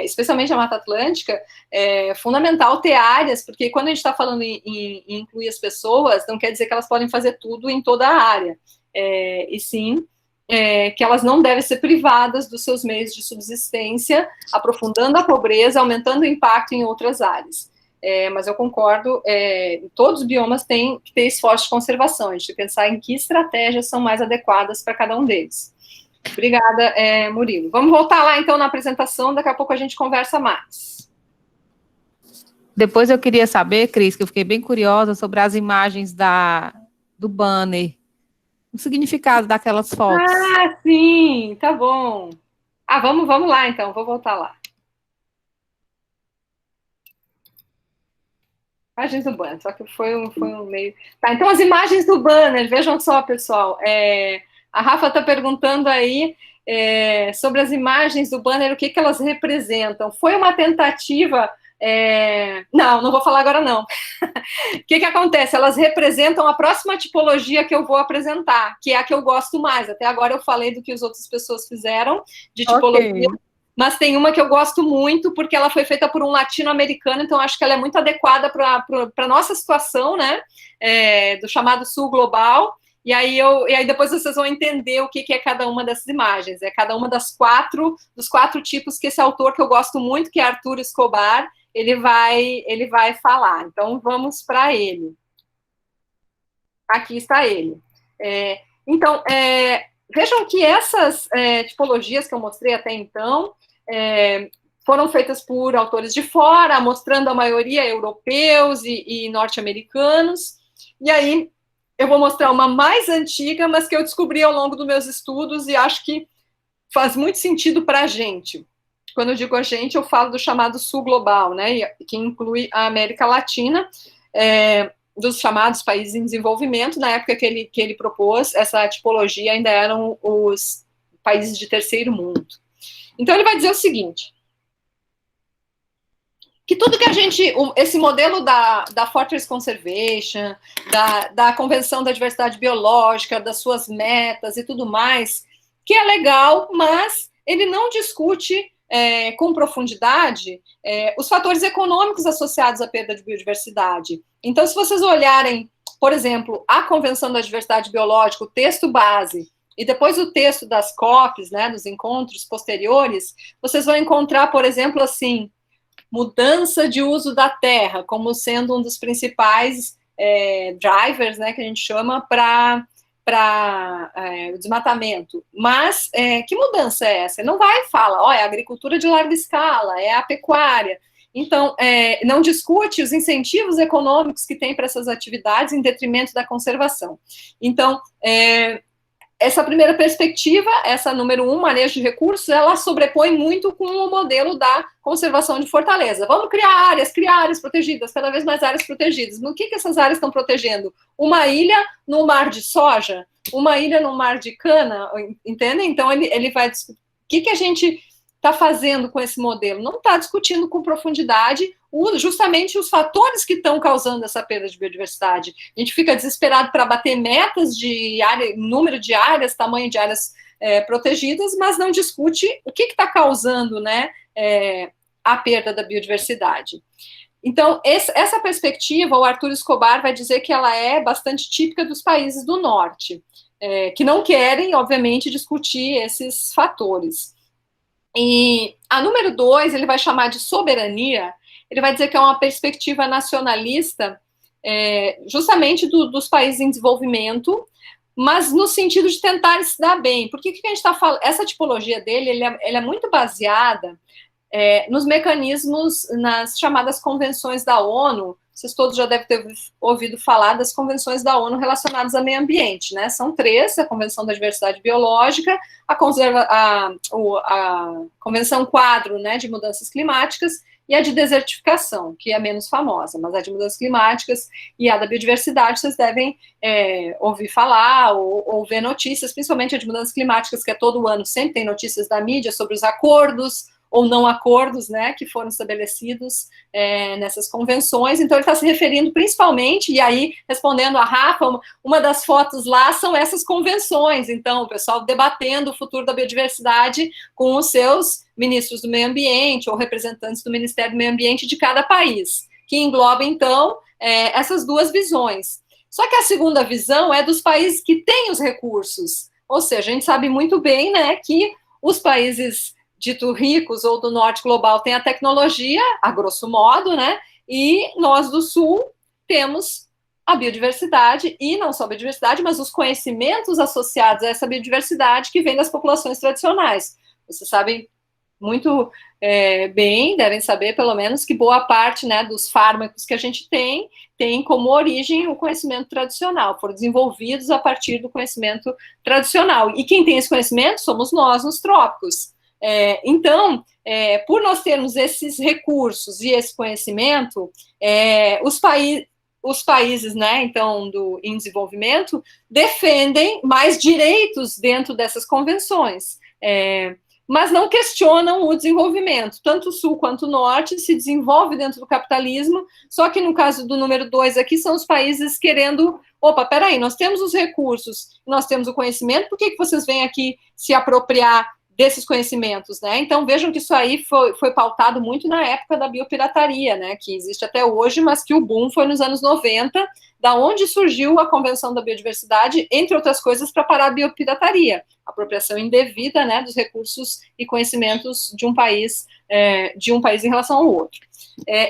Speaker 1: especialmente a Mata Atlântica, é fundamental ter áreas, porque quando a gente está falando em incluir as pessoas, não quer dizer que elas podem fazer tudo em toda a área, e sim que elas não devem ser privadas dos seus meios de subsistência, aprofundando a pobreza, aumentando o impacto em outras áreas. Mas eu concordo, todos os biomas têm que ter esforço de conservação, a gente tem que pensar em que estratégias são mais adequadas para cada um deles. Obrigada, Murilo. Vamos voltar lá, então, na apresentação, daqui a pouco a gente conversa mais.
Speaker 2: Depois eu queria saber, Cris, que eu fiquei bem curiosa sobre as imagens do banner, o significado daquelas fotos.
Speaker 1: Ah, sim, tá bom. Vamos lá, então, vou voltar lá. Imagens do banner, só que foi um meio... Tá, então, as imagens do banner, vejam só, pessoal, a Rafa está perguntando aí sobre as imagens do banner, o que elas representam. Foi uma tentativa... Não vou falar agora, não. O que acontece? Elas representam a próxima tipologia que eu vou apresentar, que é a que eu gosto mais. Até agora eu falei do que as outras pessoas fizeram de tipologia, mas tem uma que eu gosto muito, porque ela foi feita por um latino-americano, então acho que ela é muito adequada para a nossa situação, né? Do chamado Sul Global. E aí depois vocês vão entender o que é cada uma dessas imagens. É cada uma dos quatro tipos que esse autor que eu gosto muito, que é Arturo Escobar, ele vai falar. Então, vamos para ele. Aqui está ele. Então, vejam que essas tipologias que eu mostrei até então foram feitas por autores de fora, mostrando a maioria europeus e norte-americanos. E aí, eu vou mostrar uma mais antiga, mas que eu descobri ao longo dos meus estudos e acho que faz muito sentido para a gente. Quando eu digo a gente, eu falo do chamado Sul Global, né, que inclui a América Latina, dos chamados países em desenvolvimento. Na época que ele propôs essa tipologia, ainda eram os países de terceiro mundo. Então, ele vai dizer o seguinte, que tudo que esse modelo da Fortress Conservation, da Convenção da Diversidade Biológica, das suas metas e tudo mais, que é legal, mas ele não discute com profundidade os fatores econômicos associados à perda de biodiversidade. Então, se vocês olharem, por exemplo, a Convenção da Diversidade Biológica, o texto base, e depois o texto das COPs, né, dos encontros posteriores, vocês vão encontrar, por exemplo, assim, mudança de uso da terra, como sendo um dos principais drivers, né, que a gente chama para o desmatamento. Mas que mudança é essa? Não vai e fala, é a agricultura de larga escala, é a pecuária. Então, não discute os incentivos econômicos que tem para essas atividades em detrimento da conservação. Então, essa primeira perspectiva, essa número 1, manejo de recursos, ela sobrepõe muito com o modelo da conservação de fortaleza. Vamos criar áreas protegidas, cada vez mais áreas protegidas. No que essas áreas estão protegendo? Uma ilha no mar de soja? Uma ilha no mar de cana? Entendem? Então, ele vai discutir. O que a gente está fazendo com esse modelo? Não está discutindo com profundidade justamente os fatores que estão causando essa perda de biodiversidade. A gente fica desesperado para bater metas de área, número de áreas, tamanho de áreas protegidas, mas não discute o que está causando, né, a perda da biodiversidade. Então, essa perspectiva, o Arthur Escobar vai dizer que ela é bastante típica dos países do norte, que não querem, obviamente, discutir esses fatores. E a número 2, ele vai chamar de soberania, ele vai dizer que é uma perspectiva nacionalista, justamente dos países em desenvolvimento, mas no sentido de tentar se dar bem. Porque o que a gente está falando? Essa tipologia dele, ele é muito baseada nos mecanismos, nas chamadas convenções da ONU. Vocês todos já devem ter ouvido falar das convenções da ONU relacionadas ao meio ambiente, né? São 3, a Convenção da Diversidade Biológica, a Convenção Quadro, né, de Mudanças Climáticas, e a de desertificação, que é menos famosa, mas a de mudanças climáticas e a da biodiversidade vocês devem ouvir falar ou ver notícias, principalmente a de mudanças climáticas, que todo ano sempre tem notícias da mídia sobre os acordos ou não acordos, né, que foram estabelecidos nessas convenções. Então, ele está se referindo principalmente, e aí, respondendo a Rafa, uma das fotos lá são essas convenções. Então, o pessoal debatendo o futuro da biodiversidade com os seus ministros do meio ambiente ou representantes do Ministério do Meio Ambiente de cada país, que engloba, então, essas duas visões. Só que a segunda visão é dos países que têm os recursos. Ou seja, a gente sabe muito bem, né, que os países dito ricos ou do norte global têm a tecnologia, a grosso modo, né? E nós do sul temos a biodiversidade, e não só a biodiversidade, mas os conhecimentos associados a essa biodiversidade que vem das populações tradicionais. Vocês sabem muito bem, devem saber pelo menos, que boa parte, né, dos fármacos que a gente tem como origem o conhecimento tradicional, foram desenvolvidos a partir do conhecimento tradicional. E quem tem esse conhecimento somos nós nos trópicos. Então, por nós termos esses recursos e esse conhecimento, os países, né, então, em desenvolvimento, defendem mais direitos dentro dessas convenções, mas não questionam o desenvolvimento. Tanto o Sul quanto o Norte se desenvolve dentro do capitalismo, só que no caso do número 2 aqui, são os países querendo, opa, peraí, nós temos os recursos, nós temos o conhecimento, por que vocês vêm aqui se apropriar desses conhecimentos, né? Então, vejam que isso aí foi pautado muito na época da biopirataria, né? Que existe até hoje, mas que o boom foi nos anos 90, da onde surgiu a Convenção da Biodiversidade, entre outras coisas, para parar a biopirataria, apropriação indevida, né, dos recursos e conhecimentos de um país em relação ao outro.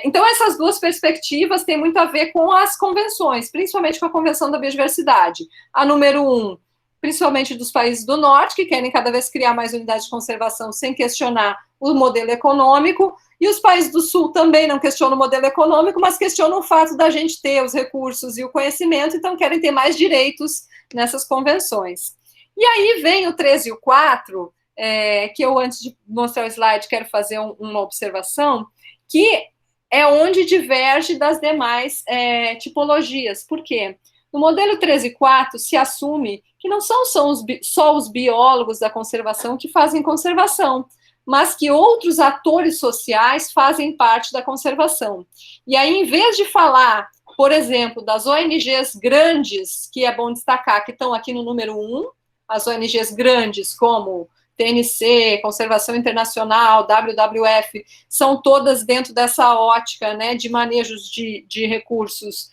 Speaker 1: Então, essas duas perspectivas têm muito a ver com as convenções, principalmente com a Convenção da Biodiversidade. A número 1, principalmente dos países do norte, que querem cada vez criar mais unidades de conservação sem questionar o modelo econômico, e os países do sul também não questionam o modelo econômico, mas questionam o fato da gente ter os recursos e o conhecimento, então querem ter mais direitos nessas convenções. E aí vem o 3 e o 4, que eu, antes de mostrar o slide, quero fazer uma observação, que é onde diverge das demais tipologias. Por quê? No modelo 3 e 4, se assume que não são só os biólogos da conservação que fazem conservação, mas que outros atores sociais fazem parte da conservação. E aí, em vez de falar, por exemplo, das ONGs grandes, que é bom destacar, que estão aqui no número 1, as ONGs grandes como TNC, Conservação Internacional, WWF, são todas dentro dessa ótica, né, de manejos de recursos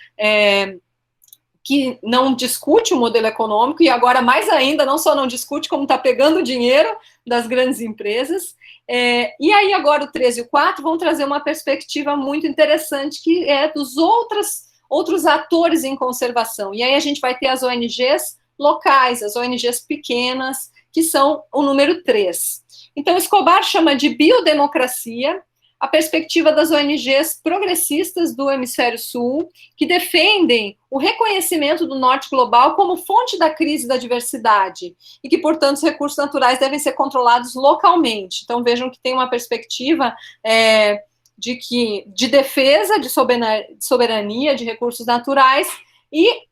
Speaker 1: que não discute o modelo econômico, e agora, mais ainda, não só não discute, como está pegando dinheiro das grandes empresas. E aí, agora, o 13 e o 4 vão trazer uma perspectiva muito interessante, que é dos outros atores em conservação. E aí a gente vai ter as ONGs locais, as ONGs pequenas, que são o número 3. Então, Escobar chama de biodemocracia a perspectiva das ONGs progressistas do Hemisfério Sul, que defendem o reconhecimento do norte global como fonte da crise da diversidade, e que, portanto, os recursos naturais devem ser controlados localmente. Então, vejam que tem uma perspectiva de defesa, de soberania, de recursos naturais, e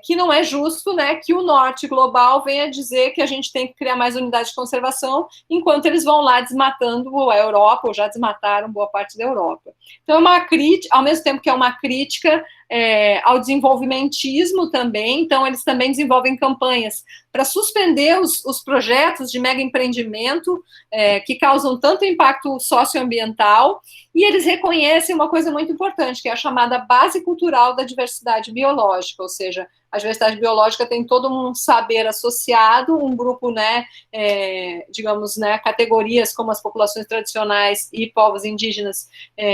Speaker 1: que não é justo, né, que o norte global venha dizer que a gente tem que criar mais unidades de conservação, enquanto eles vão lá desmatando a Europa, ou já desmataram boa parte da Europa. Então, é uma crítica, ao mesmo tempo que é uma crítica ao desenvolvimentismo também, então eles também desenvolvem campanhas para suspender os projetos de mega empreendimento que causam tanto impacto socioambiental, e eles reconhecem uma coisa muito importante, que é a chamada base cultural da diversidade biológica, ou seja, a diversidade biológica tem todo um saber associado, um grupo, né, digamos, né, categorias como as populações tradicionais e povos indígenas,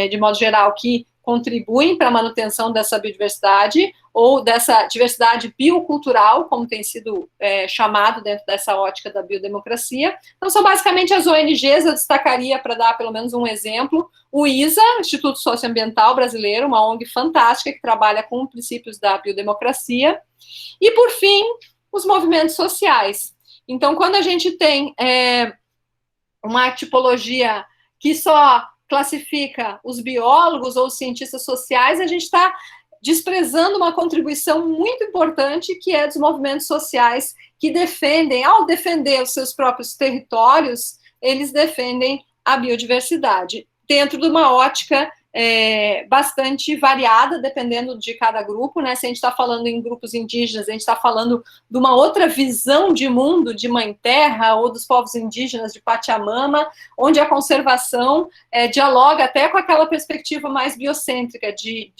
Speaker 1: de modo geral, que contribuem para a manutenção dessa biodiversidade, ou dessa diversidade biocultural, como tem sido chamado dentro dessa ótica da biodemocracia. Então, são basicamente as ONGs, eu destacaria, para dar pelo menos um exemplo, o ISA, Instituto Socioambiental Brasileiro, uma ONG fantástica que trabalha com princípios da biodemocracia. E, por fim, os movimentos sociais. Então, quando a gente tem uma tipologia que só classifica os biólogos ou os cientistas sociais, a gente está desprezando uma contribuição muito importante, que é dos movimentos sociais, que defendem, ao defender os seus próprios territórios, eles defendem a biodiversidade, dentro de uma ótica bastante variada, dependendo de cada grupo, né? Se a gente está falando em grupos indígenas, a gente está falando de uma outra visão de mundo, de Mãe Terra, ou dos povos indígenas de Pachamama, onde a conservação dialoga até com aquela perspectiva mais biocêntrica, de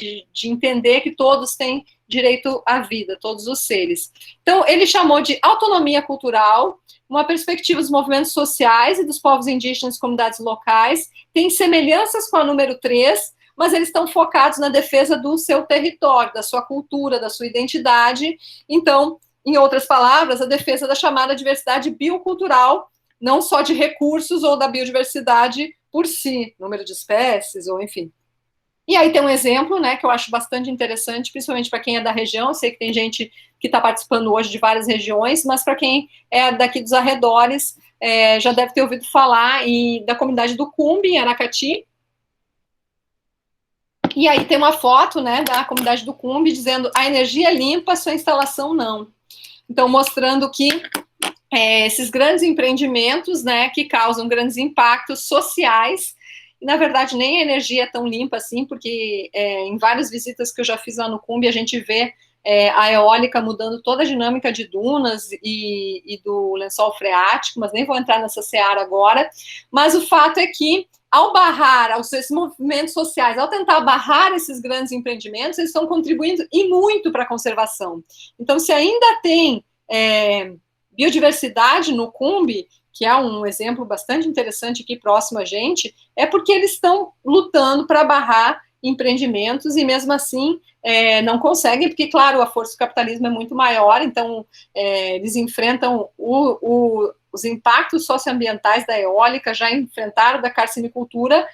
Speaker 1: entender que todos têm direito à vida, todos os seres. Então, ele chamou de autonomia cultural, uma perspectiva dos movimentos sociais e dos povos indígenas e comunidades locais, tem semelhanças com a número 3, mas eles estão focados na defesa do seu território, da sua cultura, da sua identidade. Então, em outras palavras, a defesa da chamada diversidade biocultural, não só de recursos ou da biodiversidade por si, número de espécies, ou enfim. E aí tem um exemplo, né, que eu acho bastante interessante, principalmente para quem é da região. Eu sei que tem gente que está participando hoje de várias regiões, mas para quem é daqui dos arredores, já deve ter ouvido falar da comunidade do Cumbe, em Aracati. E aí tem uma foto, né, da comunidade do Cumbe dizendo: a energia limpa, sua instalação não. Então, mostrando que esses grandes empreendimentos, né, que causam grandes impactos sociais. E, na verdade, nem a energia é tão limpa assim, porque em várias visitas que eu já fiz lá no Cumbe, a gente vê a eólica mudando toda a dinâmica de dunas e do lençol freático, mas nem vou entrar nessa seara agora. Mas o fato é que, ao barrar esses movimentos sociais, ao tentar barrar esses grandes empreendimentos, eles estão contribuindo e muito para a conservação. Então, se ainda tem biodiversidade no Cumbe, que é um exemplo bastante interessante aqui próximo a gente, é porque eles estão lutando para barrar empreendimentos e mesmo assim não conseguem, porque, claro, a força do capitalismo é muito maior, então eles enfrentam os impactos socioambientais da eólica, já enfrentaram da carcinicultura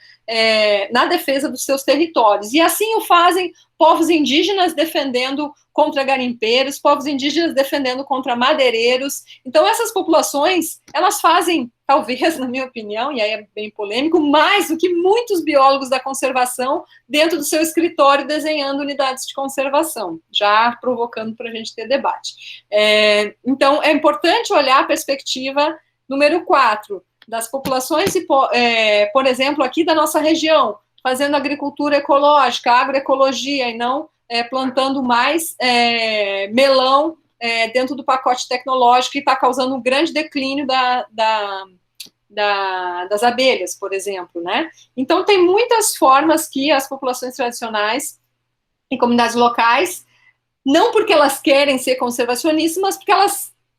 Speaker 1: na defesa dos seus territórios. E assim o fazem povos indígenas defendendo contra garimpeiros, povos indígenas defendendo contra madeireiros. Então, essas populações, elas fazem, talvez, na minha opinião, e aí é bem polêmico, mais do que muitos biólogos da conservação dentro do seu escritório desenhando unidades de conservação, já provocando para a gente ter debate. Então, é importante olhar a perspectiva número 4, das populações, por exemplo, aqui da nossa região, fazendo agricultura ecológica, agroecologia, e não plantando mais melão dentro do pacote tecnológico, que está causando um grande declínio das abelhas, por exemplo, né? Então, tem muitas formas que as populações tradicionais e comunidades locais, não porque elas querem ser conservacionistas, mas porque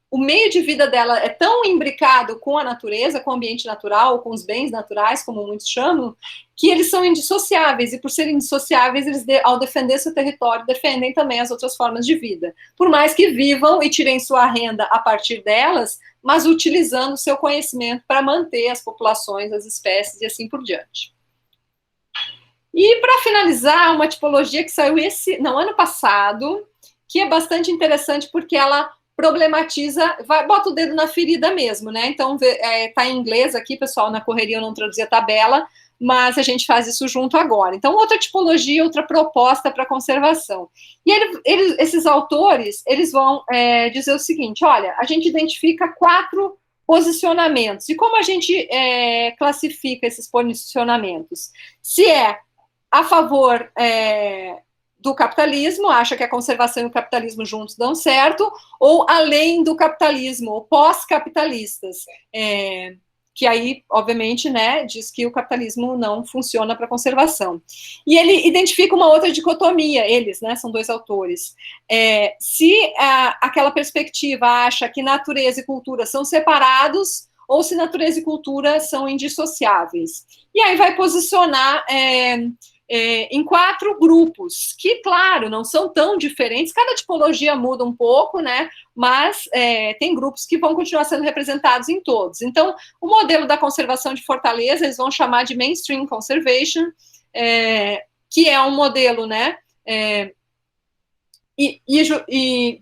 Speaker 1: o meio de vida dela é tão imbricado com a natureza, com o ambiente natural, com os bens naturais, como muitos chamam, que eles são indissociáveis, e por serem indissociáveis, eles, ao defender seu território, defendem também as outras formas de vida. Por mais que vivam e tirem sua renda a partir delas, mas utilizando o seu conhecimento para manter as populações, as espécies e assim por diante. E, para finalizar, uma tipologia que saiu ano passado, que é bastante interessante porque ela problematiza, bota o dedo na ferida mesmo, né? Então, tá em inglês aqui, pessoal, na correria eu não traduzi a tabela, mas a gente faz isso junto agora. Então, outra tipologia, outra proposta para conservação. E esses autores, eles vão dizer o seguinte, olha, a gente identifica 4 posicionamentos. E como a gente classifica esses posicionamentos? Se é a favor do capitalismo, acha que a conservação e o capitalismo juntos dão certo, ou além do capitalismo, ou pós-capitalistas, que aí, obviamente, né, diz que o capitalismo não funciona para conservação. E ele identifica uma outra dicotomia, eles, né, são 2 autores. Se aquela perspectiva acha que natureza e cultura são separados, ou se natureza e cultura são indissociáveis. E aí vai posicionar em 4 grupos, que, claro, não são tão diferentes, cada tipologia muda um pouco, né, mas tem grupos que vão continuar sendo representados em todos. Então, o modelo da conservação de Fortaleza, eles vão chamar de Mainstream Conservation, que é um modelo, né,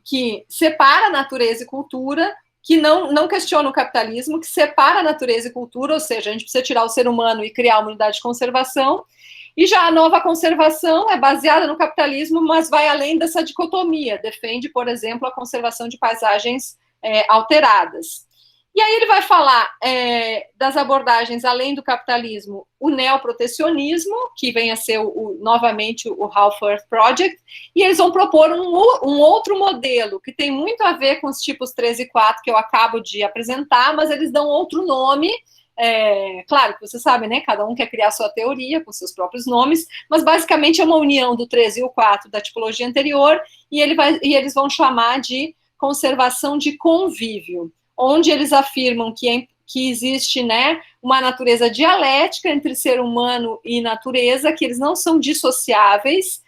Speaker 1: que separa natureza e cultura, que não questiona o capitalismo, que separa natureza e cultura, ou seja, a gente precisa tirar o ser humano e criar uma unidade de conservação. E já a nova conservação é baseada no capitalismo, mas vai além dessa dicotomia, defende, por exemplo, a conservação de paisagens alteradas. E aí ele vai falar das abordagens, além do capitalismo, o neoprotecionismo, que vem a ser novamente o Half Earth Project, e eles vão propor um outro modelo, que tem muito a ver com os tipos 3 e 4, que eu acabo de apresentar, mas eles dão outro nome. Claro que você sabe, né? Cada um quer criar sua teoria com seus próprios nomes, mas basicamente é uma união do 3 e o 4 da tipologia anterior, e eles vão chamar de conservação de convívio, onde eles afirmam que existe, né, uma natureza dialética entre ser humano e natureza, que eles não são dissociáveis,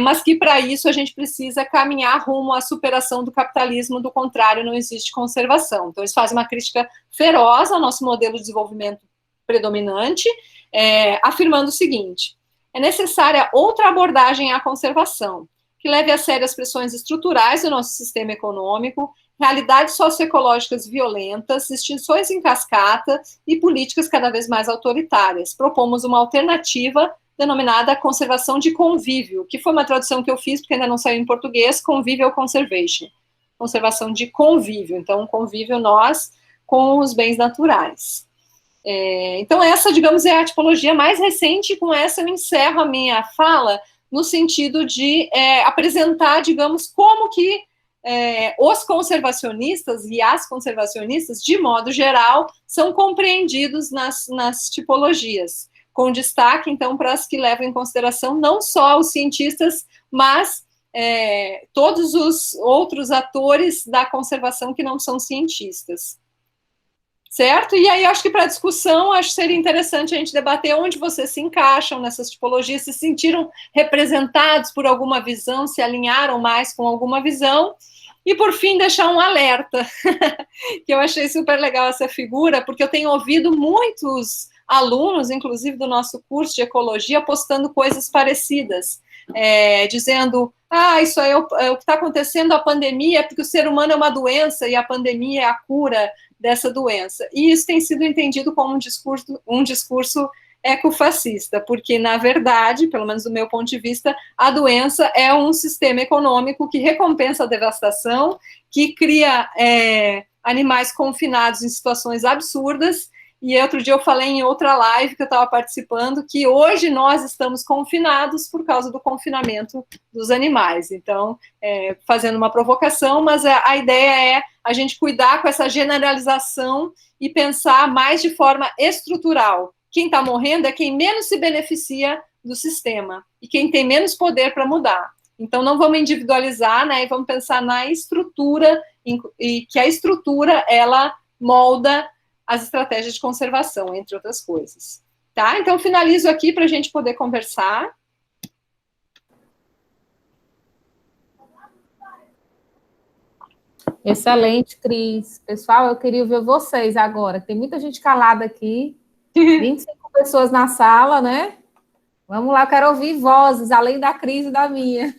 Speaker 1: mas que para isso a gente precisa caminhar rumo à superação do capitalismo, do contrário, não existe conservação. Então, eles fazem uma crítica feroz ao nosso modelo de desenvolvimento predominante, afirmando o seguinte: é necessária outra abordagem à conservação, que leve a sério as pressões estruturais do nosso sistema econômico, realidades socioecológicas violentas, extinções em cascata e políticas cada vez mais autoritárias. Propomos uma alternativa denominada conservação de convívio, que foi uma tradução que eu fiz, porque ainda não saiu em português, convívio conservation, conservação de convívio, então convívio nós com os bens naturais. Então essa, digamos, é a tipologia mais recente, e com essa eu encerro a minha fala, no sentido de apresentar, digamos, como que os conservacionistas e as conservacionistas, de modo geral, são compreendidos nas tipologias, com destaque, então, para as que levam em consideração não só os cientistas, mas todos os outros atores da conservação que não são cientistas. Certo? E aí, acho que para a discussão, acho que seria interessante a gente debater onde vocês se encaixam nessas tipologias, se sentiram representados por alguma visão, se alinharam mais com alguma visão. E, por fim, deixar um alerta, que eu achei super legal essa figura, porque eu tenho ouvido muitos alunos, inclusive do nosso curso de ecologia, postando coisas parecidas, dizendo, isso aí é o que está acontecendo, a pandemia, é porque o ser humano é uma doença e a pandemia é a cura dessa doença. E isso tem sido entendido como um discurso ecofascista, porque, na verdade, pelo menos do meu ponto de vista, a doença é um sistema econômico que recompensa a devastação, que cria animais confinados em situações absurdas. E outro dia eu falei em outra live que eu estava participando, que hoje nós estamos confinados por causa do confinamento dos animais. Então, fazendo uma provocação, mas a ideia é a gente cuidar com essa generalização e pensar mais de forma estrutural. Quem está morrendo é quem menos se beneficia do sistema e quem tem menos poder para mudar. Então, não vamos individualizar, né, e vamos pensar na estrutura, e que a estrutura, ela molda as estratégias de conservação, entre outras coisas. Tá? Então, finalizo aqui para a gente poder conversar.
Speaker 2: Excelente, Cris. Pessoal, eu queria ver vocês agora. Tem muita gente calada aqui, 25 pessoas na sala, né? Vamos lá, quero ouvir vozes, além da Cris e da minha.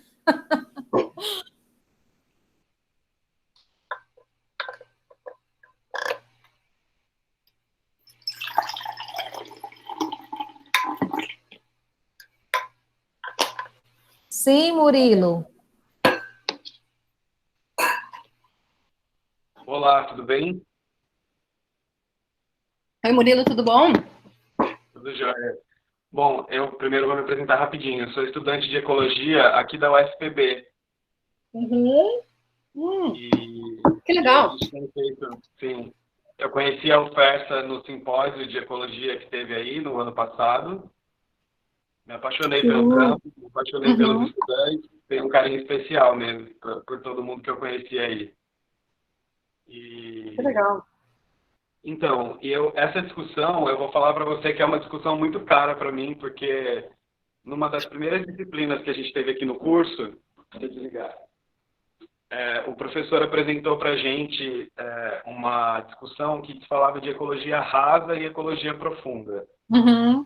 Speaker 2: Sim, Murilo.
Speaker 6: Olá, tudo bem?
Speaker 1: Oi, Murilo, tudo bom?
Speaker 6: Tudo jóia. Bom, eu primeiro vou me apresentar rapidinho. Eu sou estudante de ecologia aqui da UFPB.
Speaker 1: Uhum. Que
Speaker 6: E a
Speaker 1: legal.
Speaker 6: gente tem feito, sim. Eu conheci a UFERSA no simpósio de ecologia que teve aí no ano passado. Me apaixonei pelo campo, me apaixonei pelos
Speaker 1: Uhum.
Speaker 6: estudantes. Tenho um carinho especial mesmo por todo mundo que eu conheci aí.
Speaker 1: Que
Speaker 6: E
Speaker 1: legal.
Speaker 6: então, essa discussão, eu vou falar para você que é uma discussão muito cara para mim, porque numa das primeiras disciplinas que a gente teve aqui no curso, deixa eu desligar, o professor apresentou para a gente uma discussão que falava de ecologia rasa e ecologia profunda.
Speaker 1: Uhum.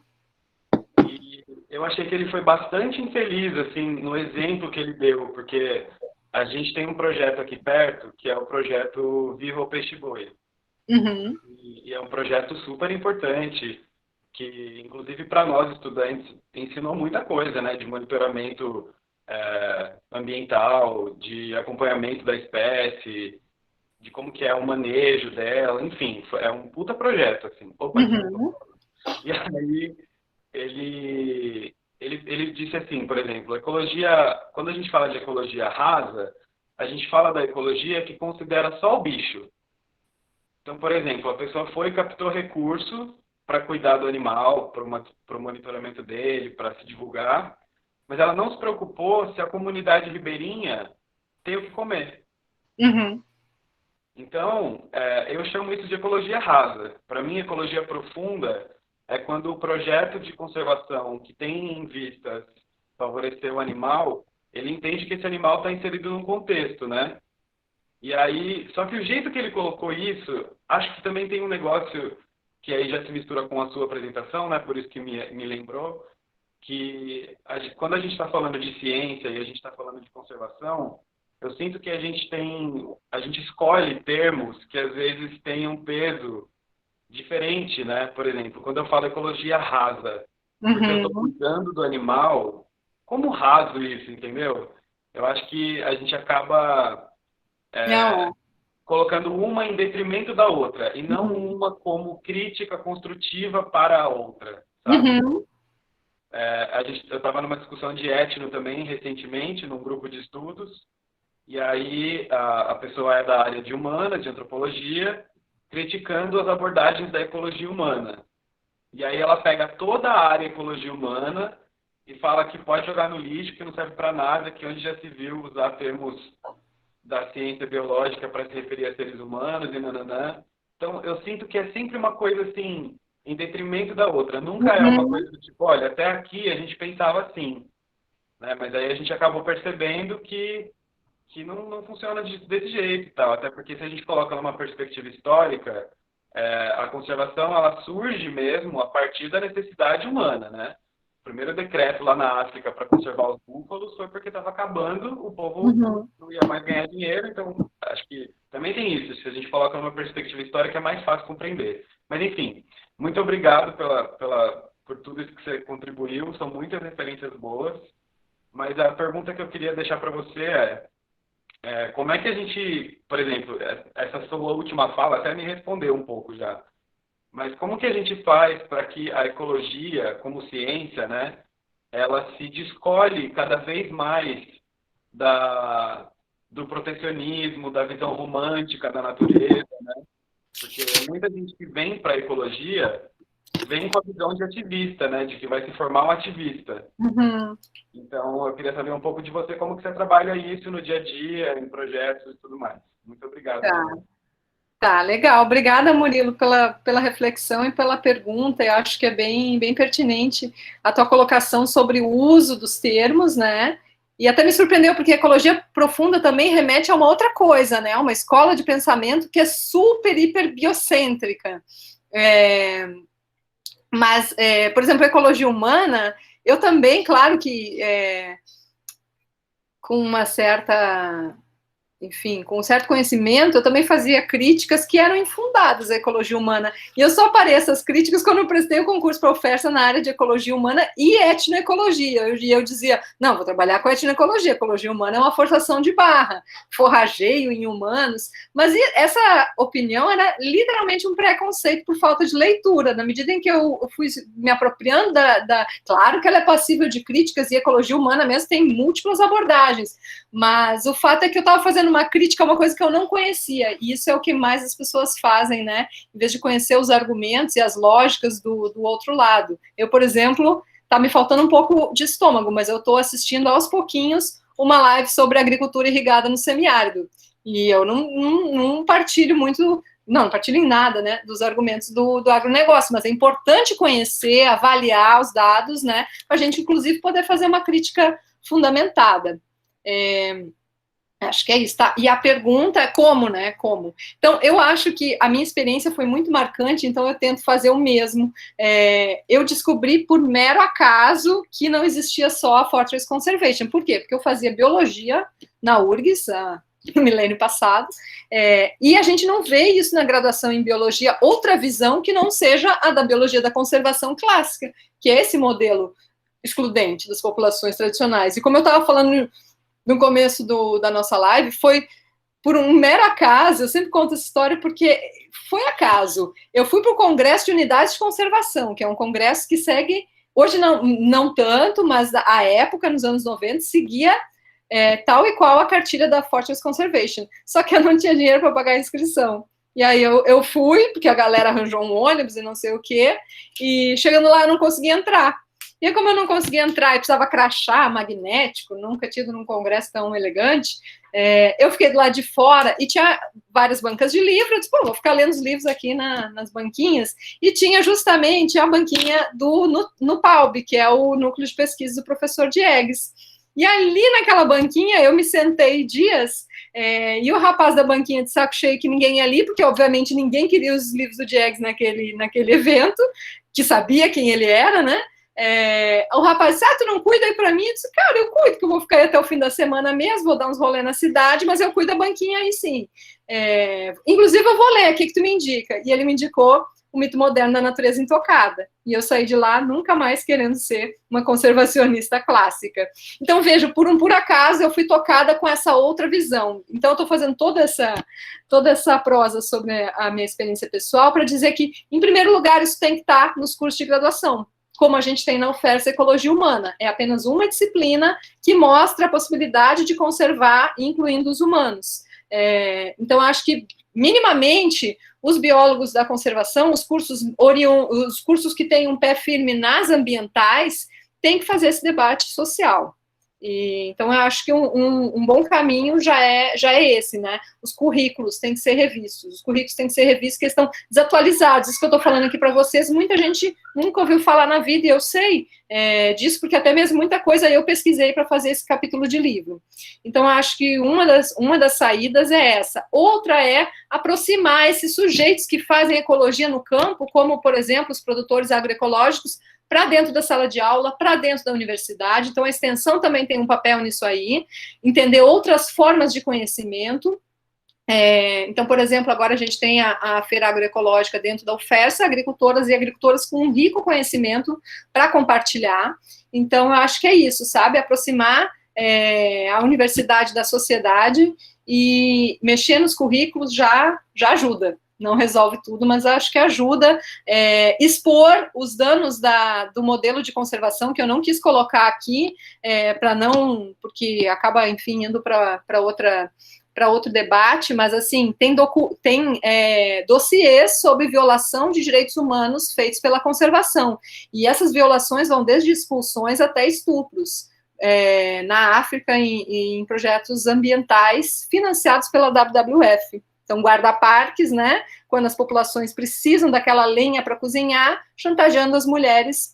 Speaker 6: E eu achei que ele foi bastante infeliz, assim, no exemplo que ele deu, porque a gente tem um projeto aqui perto, que é o projeto Viva o Peixe Boi.
Speaker 1: Uhum.
Speaker 6: E é um projeto super importante, que, inclusive, para nós, estudantes, ensinou muita coisa, né? De monitoramento ambiental, de acompanhamento da espécie, de como que é o manejo dela, enfim, é um puta projeto, assim. Opa, desculpa.
Speaker 1: Uhum.
Speaker 6: E aí, ele disse assim, por exemplo, ecologia, quando a gente fala de ecologia rasa, a gente fala da ecologia que considera só o bicho. Então, por exemplo, a pessoa foi e captou recurso para cuidar do animal, para o monitoramento dele, para se divulgar, mas ela não se preocupou se a comunidade ribeirinha tem o que comer.
Speaker 1: Uhum.
Speaker 6: Então, eu chamo isso de ecologia rasa. Para mim, ecologia profunda é quando o projeto de conservação que tem em vista favorecer o animal, ele entende que esse animal está inserido num contexto, né? E aí, só que o jeito que ele colocou isso, acho que também tem um negócio que aí já se mistura com a sua apresentação, né? Por isso que me lembrou, que quando a gente está falando de ciência e a gente está falando de conservação, eu sinto que a gente escolhe termos que às vezes têm um peso diferente, né? Por exemplo, quando eu falo ecologia rasa, porque eu estou
Speaker 1: Uhum.
Speaker 6: cuidando do animal, como raso isso, entendeu? Eu acho que a gente acaba
Speaker 1: Não.
Speaker 6: colocando uma em detrimento da outra, e não
Speaker 1: Uhum.
Speaker 6: uma como crítica construtiva para a outra, sabe?
Speaker 1: Uhum.
Speaker 6: Eu estava numa discussão de etno também, recentemente, num grupo de estudos, e aí a pessoa é da área de humanas, de antropologia, criticando as abordagens da ecologia humana. E aí ela pega toda a área ecologia humana e fala que pode jogar no lixo, que não serve para nada, que onde já se viu usar termos da ciência biológica para se referir a seres humanos e nananã. Então, eu sinto que é sempre uma coisa assim, em detrimento da outra. Nunca é uma
Speaker 1: Uhum.
Speaker 6: coisa do tipo, olha, até aqui a gente pensava assim, né? Mas aí a gente acabou percebendo que não funciona desse jeito e tal. Até porque se a gente coloca numa perspectiva histórica, a conservação ela surge mesmo a partir da necessidade humana, né? O primeiro decreto lá na África para conservar os búfalos foi porque estava acabando, o povo
Speaker 1: Uhum.
Speaker 6: não ia mais ganhar dinheiro, então acho que também tem isso. Se a gente coloca numa perspectiva histórica é mais fácil compreender. Mas enfim, muito obrigado por tudo isso que você contribuiu, são muitas referências boas. Mas a pergunta que eu queria deixar para você como é que a gente, por exemplo, essa sua última fala até me respondeu um pouco já, mas como que a gente faz para que a ecologia, como ciência, né, ela se descolhe cada vez mais do protecionismo, da visão romântica da natureza, né? Porque muita gente que vem para a ecologia vem com a visão de ativista, né, de que vai se formar um ativista.
Speaker 1: Uhum.
Speaker 6: Então, eu queria saber um pouco de você, como que você trabalha isso no dia a dia, em projetos e tudo mais. Muito obrigado.
Speaker 1: Tá. Tá, legal. Obrigada, Murilo, pela reflexão e pela pergunta. Eu acho que é bem pertinente a tua colocação sobre o uso dos termos, né? E até me surpreendeu, porque ecologia profunda também remete a uma outra coisa, né? Uma escola de pensamento que é super, hiper biocêntrica. Mas, por exemplo, ecologia humana, eu também, claro que com uma certa enfim, com um certo conhecimento, eu também fazia críticas que eram infundadas à ecologia humana. E eu só parei essas críticas quando eu prestei o concurso para oferta na área de ecologia humana e etnoecologia. E eu dizia, não, vou trabalhar com etnoecologia. Ecologia humana é uma forçação de barra, forrageio em humanos. Mas essa opinião era literalmente um preconceito por falta de leitura. Na medida em que eu fui me apropriando Claro que ela é passível de críticas e ecologia humana mesmo tem múltiplas abordagens. Mas o fato é que eu estava fazendo uma crítica a uma coisa que eu não conhecia, e isso é o que mais as pessoas fazem, né? Em vez de conhecer os argumentos e as lógicas do outro lado. Eu, por exemplo, está me faltando um pouco de estômago, mas eu estou assistindo aos pouquinhos uma live sobre agricultura irrigada no semiárido. E eu não partilho muito, não partilho em nada, né, dos argumentos do agronegócio, mas é importante conhecer, avaliar os dados, né, para a gente, inclusive, poder fazer uma crítica fundamentada. Acho que é isso, tá? E a pergunta é como, né? Como? Então, eu acho que a minha experiência foi muito marcante, então eu tento fazer o mesmo. Eu descobri por mero acaso que não existia só a Fortress Conservation. Por quê? Porque eu fazia biologia na URGS, no milênio passado, e a gente não vê isso na graduação em biologia, outra visão que não seja a da biologia da conservação clássica, que é esse modelo excludente das populações tradicionais. E como eu estava falando no começo da nossa live, foi por um mero acaso, eu sempre conto essa história porque foi acaso. Eu fui para o Congresso de Unidades de Conservação, que é um congresso que segue, hoje não tanto, mas à época, nos anos 90, seguia tal e qual a cartilha da Fortress Conservation. Só que eu não tinha dinheiro para pagar a inscrição. E aí eu fui, porque a galera arranjou um ônibus e não sei o quê, e chegando lá eu não conseguia entrar. E como eu não conseguia entrar e precisava crachá magnético, nunca tido num congresso tão elegante, eu fiquei do lado de fora e tinha várias bancas de livros. Eu disse, pô, vou ficar lendo os livros aqui nas banquinhas. E tinha justamente a banquinha no PAUB, que é o núcleo de pesquisa do professor Diegues. E ali naquela banquinha eu me sentei dias, e o rapaz da banquinha de saco cheio que ninguém ia ali, porque obviamente ninguém queria os livros do Diegues naquele evento, que sabia quem ele era, né? O rapaz disse, tu não cuida aí pra mim? Eu disse, cara, eu cuido, que eu vou ficar aí até o fim da semana mesmo, vou dar uns rolê na cidade, mas eu cuido da banquinha aí sim. Inclusive eu vou ler, o que tu me indica? E ele me indicou O Mito Moderno da Natureza Intocada, e eu saí de lá nunca mais querendo ser uma conservacionista clássica. Então, veja, por acaso eu fui tocada com essa outra visão. Então, eu estou fazendo toda essa prosa sobre a minha experiência pessoal para dizer que, em primeiro lugar, isso tem que estar nos cursos de graduação, como a gente tem na oferta Ecologia Humana. É apenas uma disciplina que mostra a possibilidade de conservar, incluindo os humanos. Então, acho que, minimamente, os biólogos da conservação, os cursos que têm um pé firme nas ambientais, têm que fazer esse debate social. Então, eu acho que um bom caminho já é esse, né? Os currículos têm que ser revistos, que estão desatualizados. Isso que eu estou falando aqui para vocês, muita gente nunca ouviu falar na vida, e eu sei disso, porque até mesmo muita coisa eu pesquisei para fazer esse capítulo de livro. Então, eu acho que uma das saídas é essa. Outra é aproximar esses sujeitos que fazem ecologia no campo, como, por exemplo, os produtores agroecológicos, para dentro da sala de aula, para dentro da universidade. Então, a extensão também tem um papel nisso aí, entender outras formas de conhecimento. Então, por exemplo, agora a gente tem a Feira Agroecológica dentro da UFERSA, agricultoras e agricultores com um rico conhecimento para compartilhar. Então, eu acho que é isso, sabe? Aproximar a universidade da sociedade e mexer nos currículos já ajuda. Não resolve tudo, mas acho que ajuda expor os danos do modelo de conservação, que eu não quis colocar aqui, porque acaba, enfim, indo para outro debate, mas, assim, tem dossiês sobre violação de direitos humanos feitos pela conservação, e essas violações vão desde expulsões até estupros, na África, em projetos ambientais financiados pela WWF. Então, guarda-parques, né, quando as populações precisam daquela lenha para cozinhar, chantageando as mulheres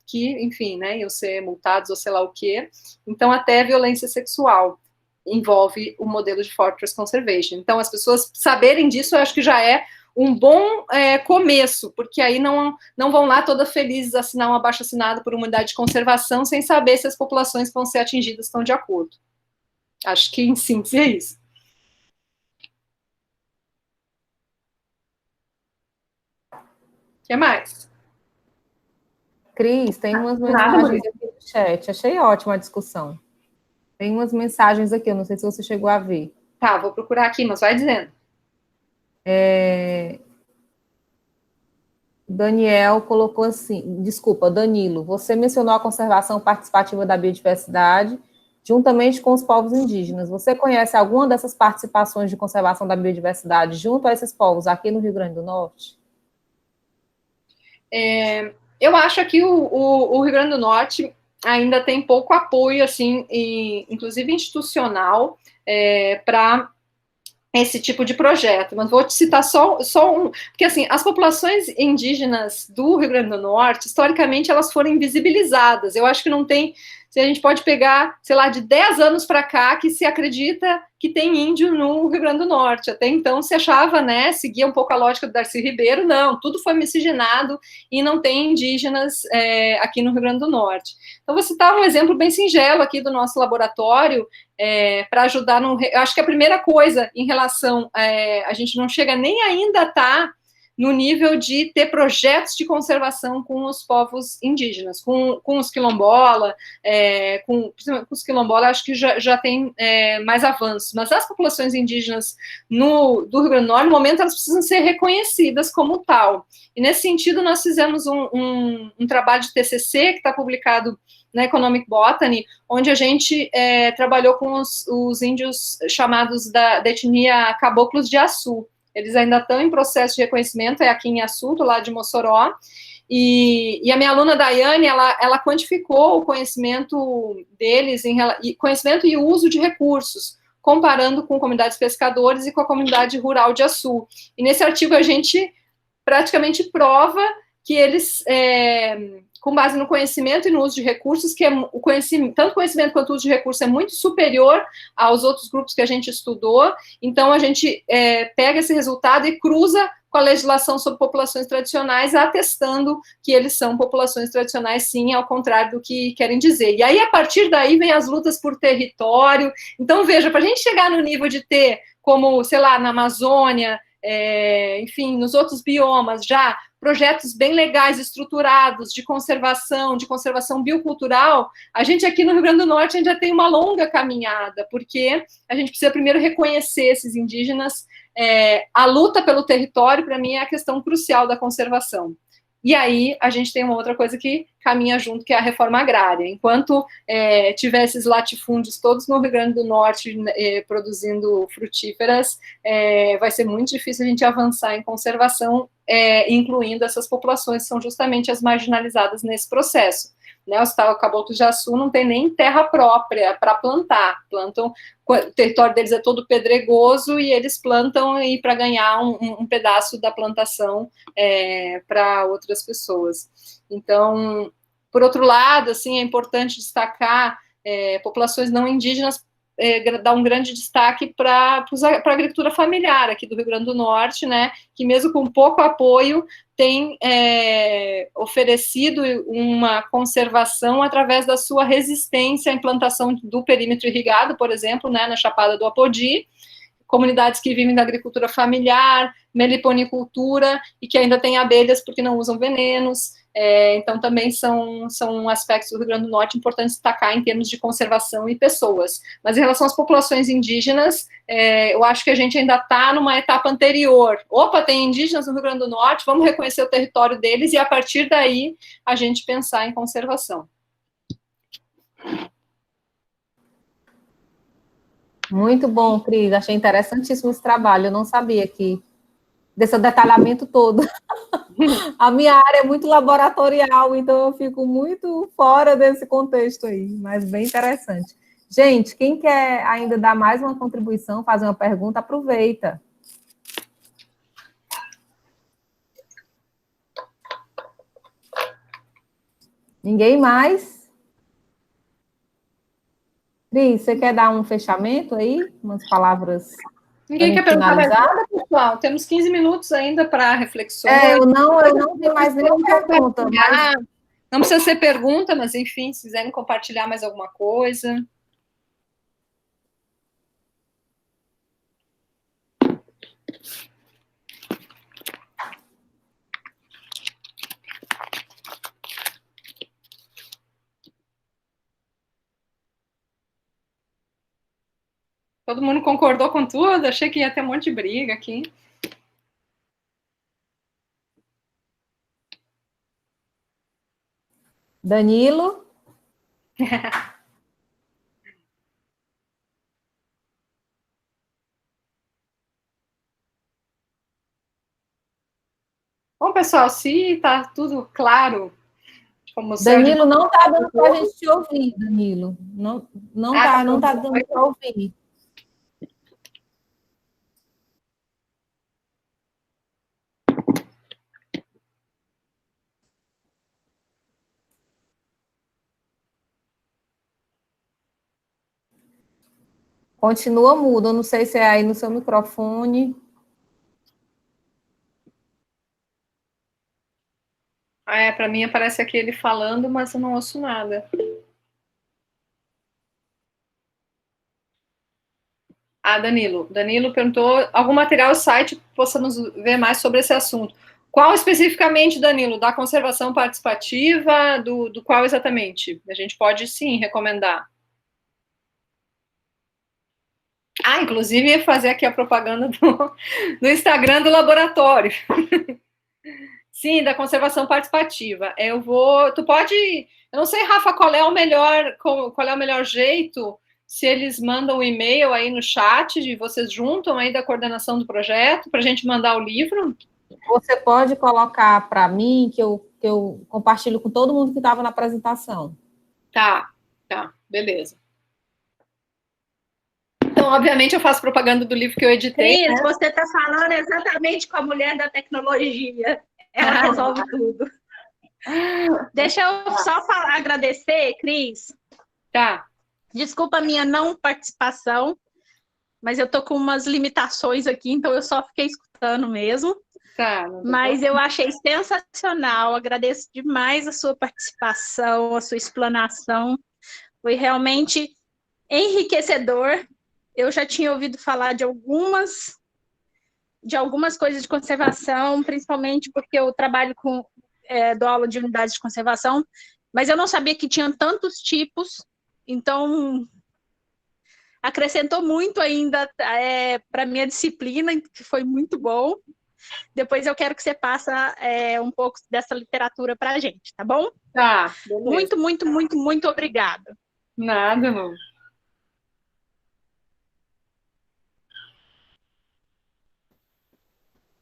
Speaker 1: que, enfim, né, iam ser multados ou sei lá o quê. Então, até violência sexual envolve o modelo de Fortress Conservation. Então, as pessoas saberem disso, eu acho que já é um bom começo, porque aí não vão lá todas felizes assinar um abaixo-assinado por uma unidade de conservação sem saber se as populações que vão ser atingidas estão de acordo. Acho que, em síntese, é isso. O que mais?
Speaker 2: Cris, tem umas
Speaker 1: Nada,
Speaker 2: mensagens
Speaker 1: Murilo.
Speaker 2: aqui no chat. Achei ótima a discussão. Tem umas mensagens aqui, eu não sei se você chegou a ver.
Speaker 1: Tá, vou procurar aqui, mas vai dizendo.
Speaker 2: Daniel colocou assim, desculpa, Danilo, você mencionou a conservação participativa da biodiversidade juntamente com os povos indígenas. Você conhece alguma dessas participações de conservação da biodiversidade junto a esses povos aqui no Rio Grande do Norte?
Speaker 1: Eu acho que o Rio Grande do Norte ainda tem pouco apoio, assim, inclusive institucional, para esse tipo de projeto, mas vou te citar só um, porque assim, as populações indígenas do Rio Grande do Norte, historicamente, elas foram invisibilizadas. Eu acho que não tem, se a gente pode pegar, sei lá, de 10 anos para cá, que se acredita que tem índio no Rio Grande do Norte. Até então se achava, né, seguia um pouco a lógica do Darcy Ribeiro, não, tudo foi miscigenado e não tem indígenas aqui no Rio Grande do Norte. Então, vou citar um exemplo bem singelo aqui do nosso laboratório, para ajudar. Eu acho que a primeira coisa em relação, a gente não chega nem ainda a estar no nível de ter projetos de conservação com os povos indígenas, com os quilombola, com os quilombola, acho que já tem mais avanços, mas as populações indígenas do Rio Grande do Norte, no momento, elas precisam ser reconhecidas como tal. E, nesse sentido, nós fizemos um trabalho de TCC, que está publicado na Economic Botany, onde a gente trabalhou com os índios chamados da etnia Caboclos de Açu. Eles ainda estão em processo de reconhecimento, aqui em Açu, do lado de Mossoró, e a minha aluna Daiane, ela quantificou o conhecimento deles, conhecimento e uso de recursos, comparando com comunidades pescadores e com a comunidade rural de Açu. E nesse artigo a gente praticamente prova que eles, com base no conhecimento e no uso de recursos, que tanto conhecimento quanto o uso de recursos é muito superior aos outros grupos que a gente estudou. Então, a gente pega esse resultado e cruza com a legislação sobre populações tradicionais, atestando que eles são populações tradicionais, sim, ao contrário do que querem dizer. E aí, a partir daí, vem as lutas por território. Então, veja, para a gente chegar no nível de ter, como, sei lá, na Amazônia, enfim, nos outros biomas, já projetos bem legais, estruturados, de conservação biocultural, a gente aqui no Rio Grande do Norte ainda tem uma longa caminhada, porque a gente precisa primeiro reconhecer esses indígenas. A luta pelo território, para mim, é a questão crucial da conservação. E aí, a gente tem uma outra coisa que caminha junto, que é a reforma agrária. Enquanto tiver esses latifúndios todos no Rio Grande do Norte produzindo frutíferas, vai ser muito difícil a gente avançar em conservação, incluindo essas populações que são justamente as marginalizadas nesse processo. Né, o Caboclo de Açu não tem nem terra própria para plantar, o território deles é todo pedregoso e eles plantam para ganhar um pedaço da plantação para outras pessoas. Então, por outro lado, assim, é importante destacar populações não indígenas, dar um grande destaque para a agricultura familiar aqui do Rio Grande do Norte, né, que mesmo com pouco apoio tem oferecido uma conservação através da sua resistência à implantação do perímetro irrigado, por exemplo, né, na Chapada do Apodi, comunidades que vivem da agricultura familiar, meliponicultura, e que ainda têm abelhas porque não usam venenos. Então, também são aspectos do Rio Grande do Norte importantes destacar em termos de conservação e pessoas. Mas, em relação às populações indígenas, eu acho que a gente ainda está numa etapa anterior. Opa, tem indígenas no Rio Grande do Norte, vamos reconhecer o território deles e, a partir daí, a gente pensar em conservação.
Speaker 2: Muito bom, Cris. Achei interessantíssimo esse trabalho. Eu não sabia desse detalhamento todo. A minha área é muito laboratorial, então eu fico muito fora desse contexto aí, mas bem interessante. Gente, quem quer ainda dar mais uma contribuição, fazer uma pergunta, aproveita. Ninguém mais? Cris, você quer dar um fechamento aí? Umas palavras.
Speaker 1: Ninguém quer perguntar mais nada, pessoal? Temos 15 minutos ainda para reflexões.
Speaker 2: Eu não tenho mais nenhuma pergunta. Mas...
Speaker 1: Não precisa ser pergunta, mas, enfim, se quiserem compartilhar mais alguma coisa. Todo mundo concordou com tudo? Achei que ia ter um monte de briga aqui.
Speaker 2: Danilo?
Speaker 1: Bom, pessoal, se está tudo claro, como o
Speaker 2: Danilo,
Speaker 1: Sérgio...
Speaker 2: não está dando para a gente te ouvir, Danilo. Não tá dando para ouvir. Continua mudo, eu não sei se é aí no seu microfone.
Speaker 1: Para mim aparece aqui ele falando, mas eu não ouço nada. Danilo. Danilo perguntou algum material do site que possamos ver mais sobre esse assunto. Qual especificamente, Danilo? Da conservação participativa? Do qual exatamente? A gente pode, sim, recomendar. Inclusive, fazer aqui a propaganda do Instagram do laboratório. Sim, da conservação participativa. Tu pode... Eu não sei, Rafa, qual é o melhor jeito, se eles mandam um e-mail aí no chat, e vocês juntam aí da coordenação do projeto, para a gente mandar o livro?
Speaker 2: Você pode colocar para mim, que eu compartilho com todo mundo que estava na apresentação.
Speaker 1: Tá, beleza. Então, obviamente, eu faço propaganda do livro que eu editei.
Speaker 4: Cris, você está falando exatamente com a mulher da tecnologia. Ela resolve tudo. Deixa eu só agradecer, Cris.
Speaker 1: Tá.
Speaker 4: Desculpa a minha não participação, mas eu estou com umas limitações aqui, então eu só fiquei escutando mesmo.
Speaker 1: Tá.
Speaker 4: Mas eu achei sensacional, agradeço demais a sua participação, a sua explanação. Foi realmente enriquecedor. Eu já tinha ouvido falar de algumas coisas de conservação, principalmente porque eu trabalho dou aula de unidades de conservação, mas eu não sabia que tinham tantos tipos, então acrescentou muito ainda para a minha disciplina, que foi muito bom. Depois eu quero que você passe um pouco dessa literatura para a gente, tá bom?
Speaker 1: Tá, beleza.
Speaker 4: Muito, muito, muito, muito obrigada.
Speaker 1: Nada, não.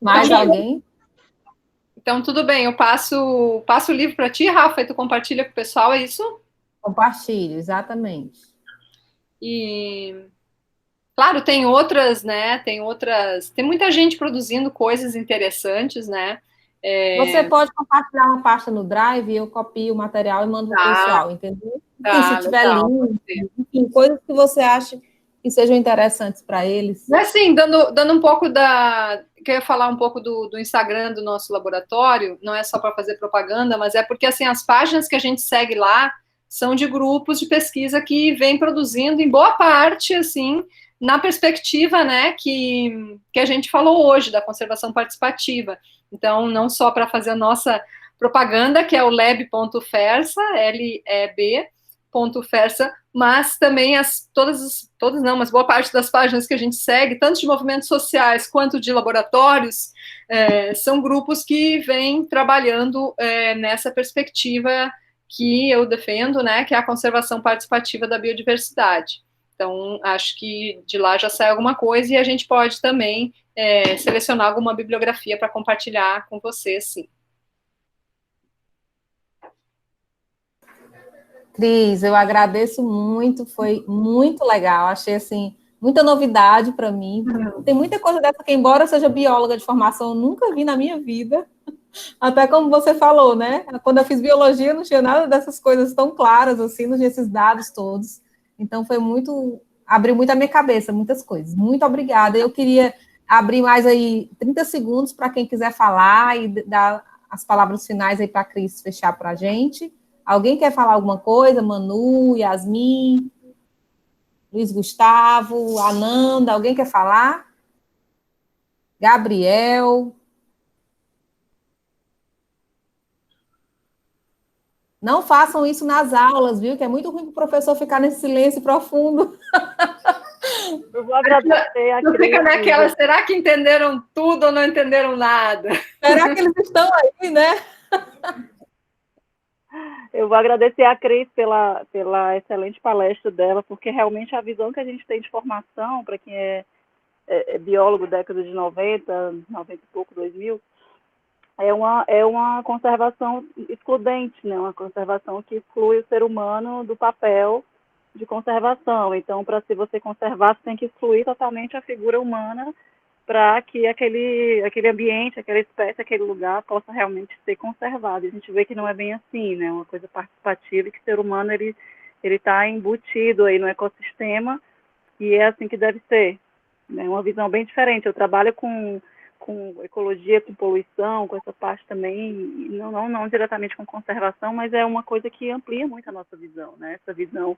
Speaker 2: Mais alguém?
Speaker 1: Então, tudo bem, eu passo o livro para ti, Rafa, e tu compartilha com o pessoal, é isso?
Speaker 2: Compartilho, exatamente.
Speaker 1: E, claro, tem outras, né? Tem muita gente produzindo coisas interessantes, né?
Speaker 2: Você pode compartilhar uma pasta no Drive e eu copio o material e mando para o pessoal, entendeu? Se tiver link, enfim, coisas que você acha que sejam interessantes para eles.
Speaker 1: Assim, dando um pouco que eu ia falar um pouco do Instagram do nosso laboratório, não é só para fazer propaganda, mas é porque, assim, as páginas que a gente segue lá são de grupos de pesquisa que vêm produzindo, em boa parte, assim, na perspectiva, né, que a gente falou hoje, da conservação participativa. Então, não só para fazer a nossa propaganda, que é o leb.fersa, leb.fersa, mas também todas não, mas boa parte das páginas que a gente segue, tanto de movimentos sociais quanto de laboratórios, são grupos que vêm trabalhando nessa perspectiva que eu defendo, né, que é a conservação participativa da biodiversidade. Então, acho que de lá já sai alguma coisa e a gente pode também selecionar alguma bibliografia para compartilhar com vocês, sim.
Speaker 2: Cris, eu agradeço muito, foi muito legal, achei, assim, muita novidade para mim. Tem muita coisa dessa que, embora eu seja bióloga de formação, eu nunca vi na minha vida. Até como você falou, né? Quando eu fiz biologia, não tinha nada dessas coisas tão claras, assim, não tinha esses dados todos. Então, abriu muito a minha cabeça, muitas coisas. Muito obrigada. Eu queria abrir mais aí 30 segundos para quem quiser falar e dar as palavras finais aí para a Cris fechar para a gente. Alguém quer falar alguma coisa? Manu, Yasmin, Luiz Gustavo, Ananda, alguém quer falar? Gabriel. Não façam isso nas aulas, viu? Que é muito ruim para o professor ficar nesse silêncio profundo.
Speaker 3: Eu vou agradecer a Cris.
Speaker 1: Fica naquela, será que entenderam tudo ou não entenderam nada?
Speaker 2: Será que eles estão aí, né?
Speaker 3: Eu vou agradecer a Cris pela excelente palestra dela, porque realmente a visão que a gente tem de formação, para quem é biólogo década de 90 e pouco, 2000, é uma conservação excludente, né? Uma conservação que exclui o ser humano do papel de conservação. Então, para se você conservar, você tem que excluir totalmente a figura humana para que aquele ambiente, aquela espécie, aquele lugar possa realmente ser conservado. E a gente vê que não é bem assim, né? Uma coisa participativa, e que o ser humano ele está embutido aí no ecossistema, e é assim que deve ser, né? Uma visão bem diferente. Eu trabalho com ecologia, com poluição, com essa parte também, não diretamente com conservação, mas é uma coisa que amplia muito a nossa visão, né? Essa visão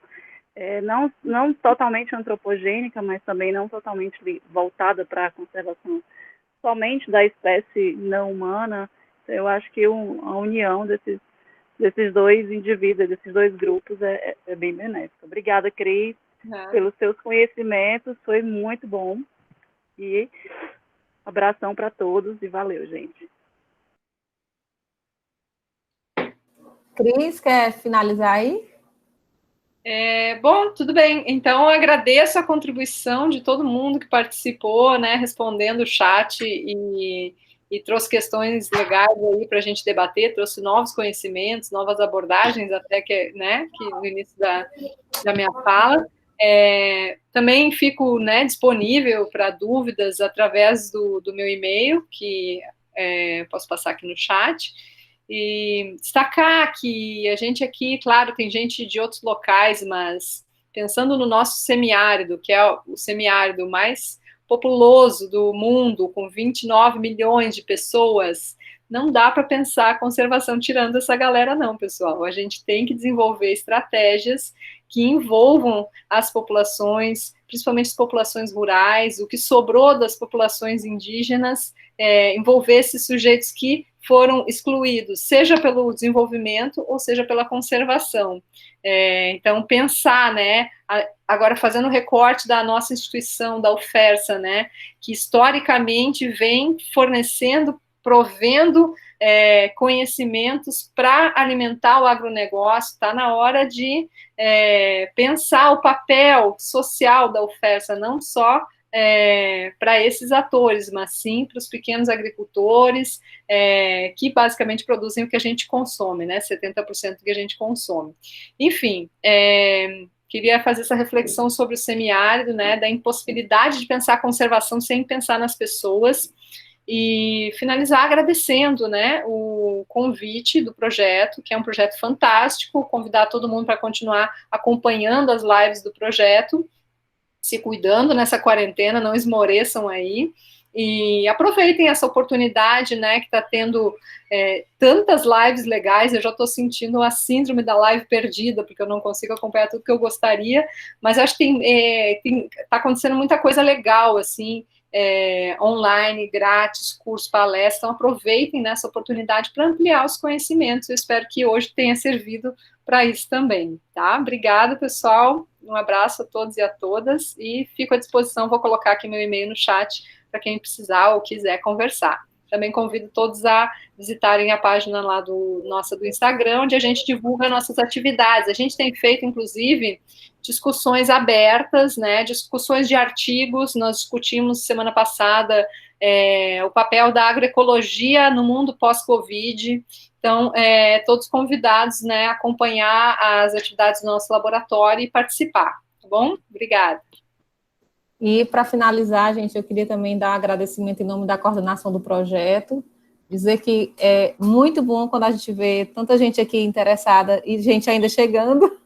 Speaker 3: não totalmente antropogênica, mas também não totalmente voltada para a conservação somente da espécie não humana. Eu acho que a união desses dois indivíduos, desses dois grupos, é bem benéfica. Obrigada, Cris, pelos seus conhecimentos, foi muito bom. E abração para todos e valeu, gente.
Speaker 2: Cris, quer finalizar aí?
Speaker 1: Bom, tudo bem. Então, eu agradeço a contribuição de todo mundo que participou, né, respondendo o chat e trouxe questões legais aí para a gente debater, trouxe novos conhecimentos, novas abordagens, até que no início da minha fala. Também fico, né, disponível para dúvidas através do meu e-mail, que posso passar aqui no chat. E destacar que a gente aqui, claro, tem gente de outros locais, mas pensando no nosso semiárido, que é o semiárido mais populoso do mundo, com 29 milhões de pessoas, não dá para pensar a conservação tirando essa galera, não, pessoal. A gente tem que desenvolver estratégias que envolvam as populações, principalmente as populações rurais, o que sobrou das populações indígenas, envolver esses sujeitos que foram excluídos, seja pelo desenvolvimento ou seja pela conservação. Então, pensar, né, agora fazendo recorte da nossa instituição, da UFERSA, né, que historicamente vem fornecendo, provendo conhecimentos para alimentar o agronegócio. Está na hora de pensar o papel social da UFERSA, não só para esses atores, mas sim para os pequenos agricultores, que basicamente produzem o que a gente consome, né? 70% do que a gente consome. Enfim, queria fazer essa reflexão sobre o semiárido, né? Da impossibilidade de pensar a conservação sem pensar nas pessoas. E finalizar agradecendo, né, o convite do projeto, que é um projeto fantástico, convidar todo mundo para continuar acompanhando as lives do projeto, se cuidando nessa quarentena, não esmoreçam aí, e aproveitem essa oportunidade, né, que está tendo tantas lives legais. Eu já estou sentindo a síndrome da live perdida, porque eu não consigo acompanhar tudo que eu gostaria, mas acho que está acontecendo muita coisa legal, assim, online, grátis, curso, palestra. Então aproveitem nessa oportunidade para ampliar os conhecimentos. Eu espero que hoje tenha servido para isso também, tá? Obrigada, pessoal. Um abraço a todos e a todas, e fico à disposição. Vou colocar aqui meu e-mail no chat para quem precisar ou quiser conversar. Também convido todos a visitarem a página lá do Instagram, onde a gente divulga nossas atividades. A gente tem feito, inclusive, discussões abertas, né, discussões de artigos. Nós discutimos semana passada o papel da agroecologia no mundo pós-Covid. Então, todos convidados, né, a acompanhar as atividades do nosso laboratório e participar, tá bom? Obrigada.
Speaker 2: E, para finalizar, gente, eu queria também dar um agradecimento em nome da coordenação do projeto, dizer que é muito bom quando a gente vê tanta gente aqui interessada e gente ainda chegando,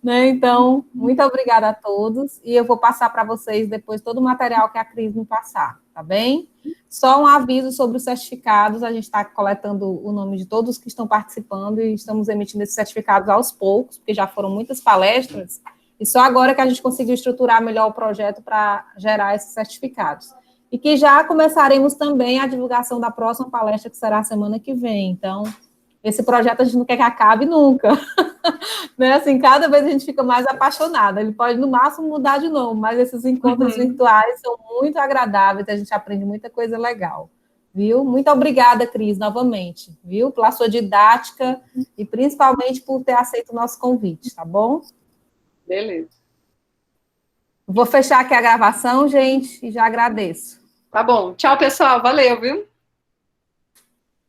Speaker 2: né? Então, muito obrigada a todos, e eu vou passar para vocês depois todo o material que a Cris me passar, tá bem? Só um aviso sobre os certificados: a gente está coletando o nome de todos que estão participando e estamos emitindo esses certificados aos poucos, porque já foram muitas palestras, e só agora que a gente conseguiu estruturar melhor o projeto para gerar esses certificados. e que já começaremos também a divulgação da próxima palestra, que será a semana que vem. Então, esse projeto a gente não quer que acabe nunca. Né? Assim, cada vez a gente fica mais apaixonada. Ele pode, no máximo, mudar de nome, mas esses encontros virtuais são muito agradáveis, a gente aprende muita coisa legal. Viu? Muito obrigada, Cris, novamente, viu? Pela sua didática e principalmente por ter aceito o nosso convite, tá bom?
Speaker 1: Beleza.
Speaker 2: Vou fechar aqui a gravação, gente, e já agradeço.
Speaker 1: Tá bom. Tchau, pessoal. Valeu, viu?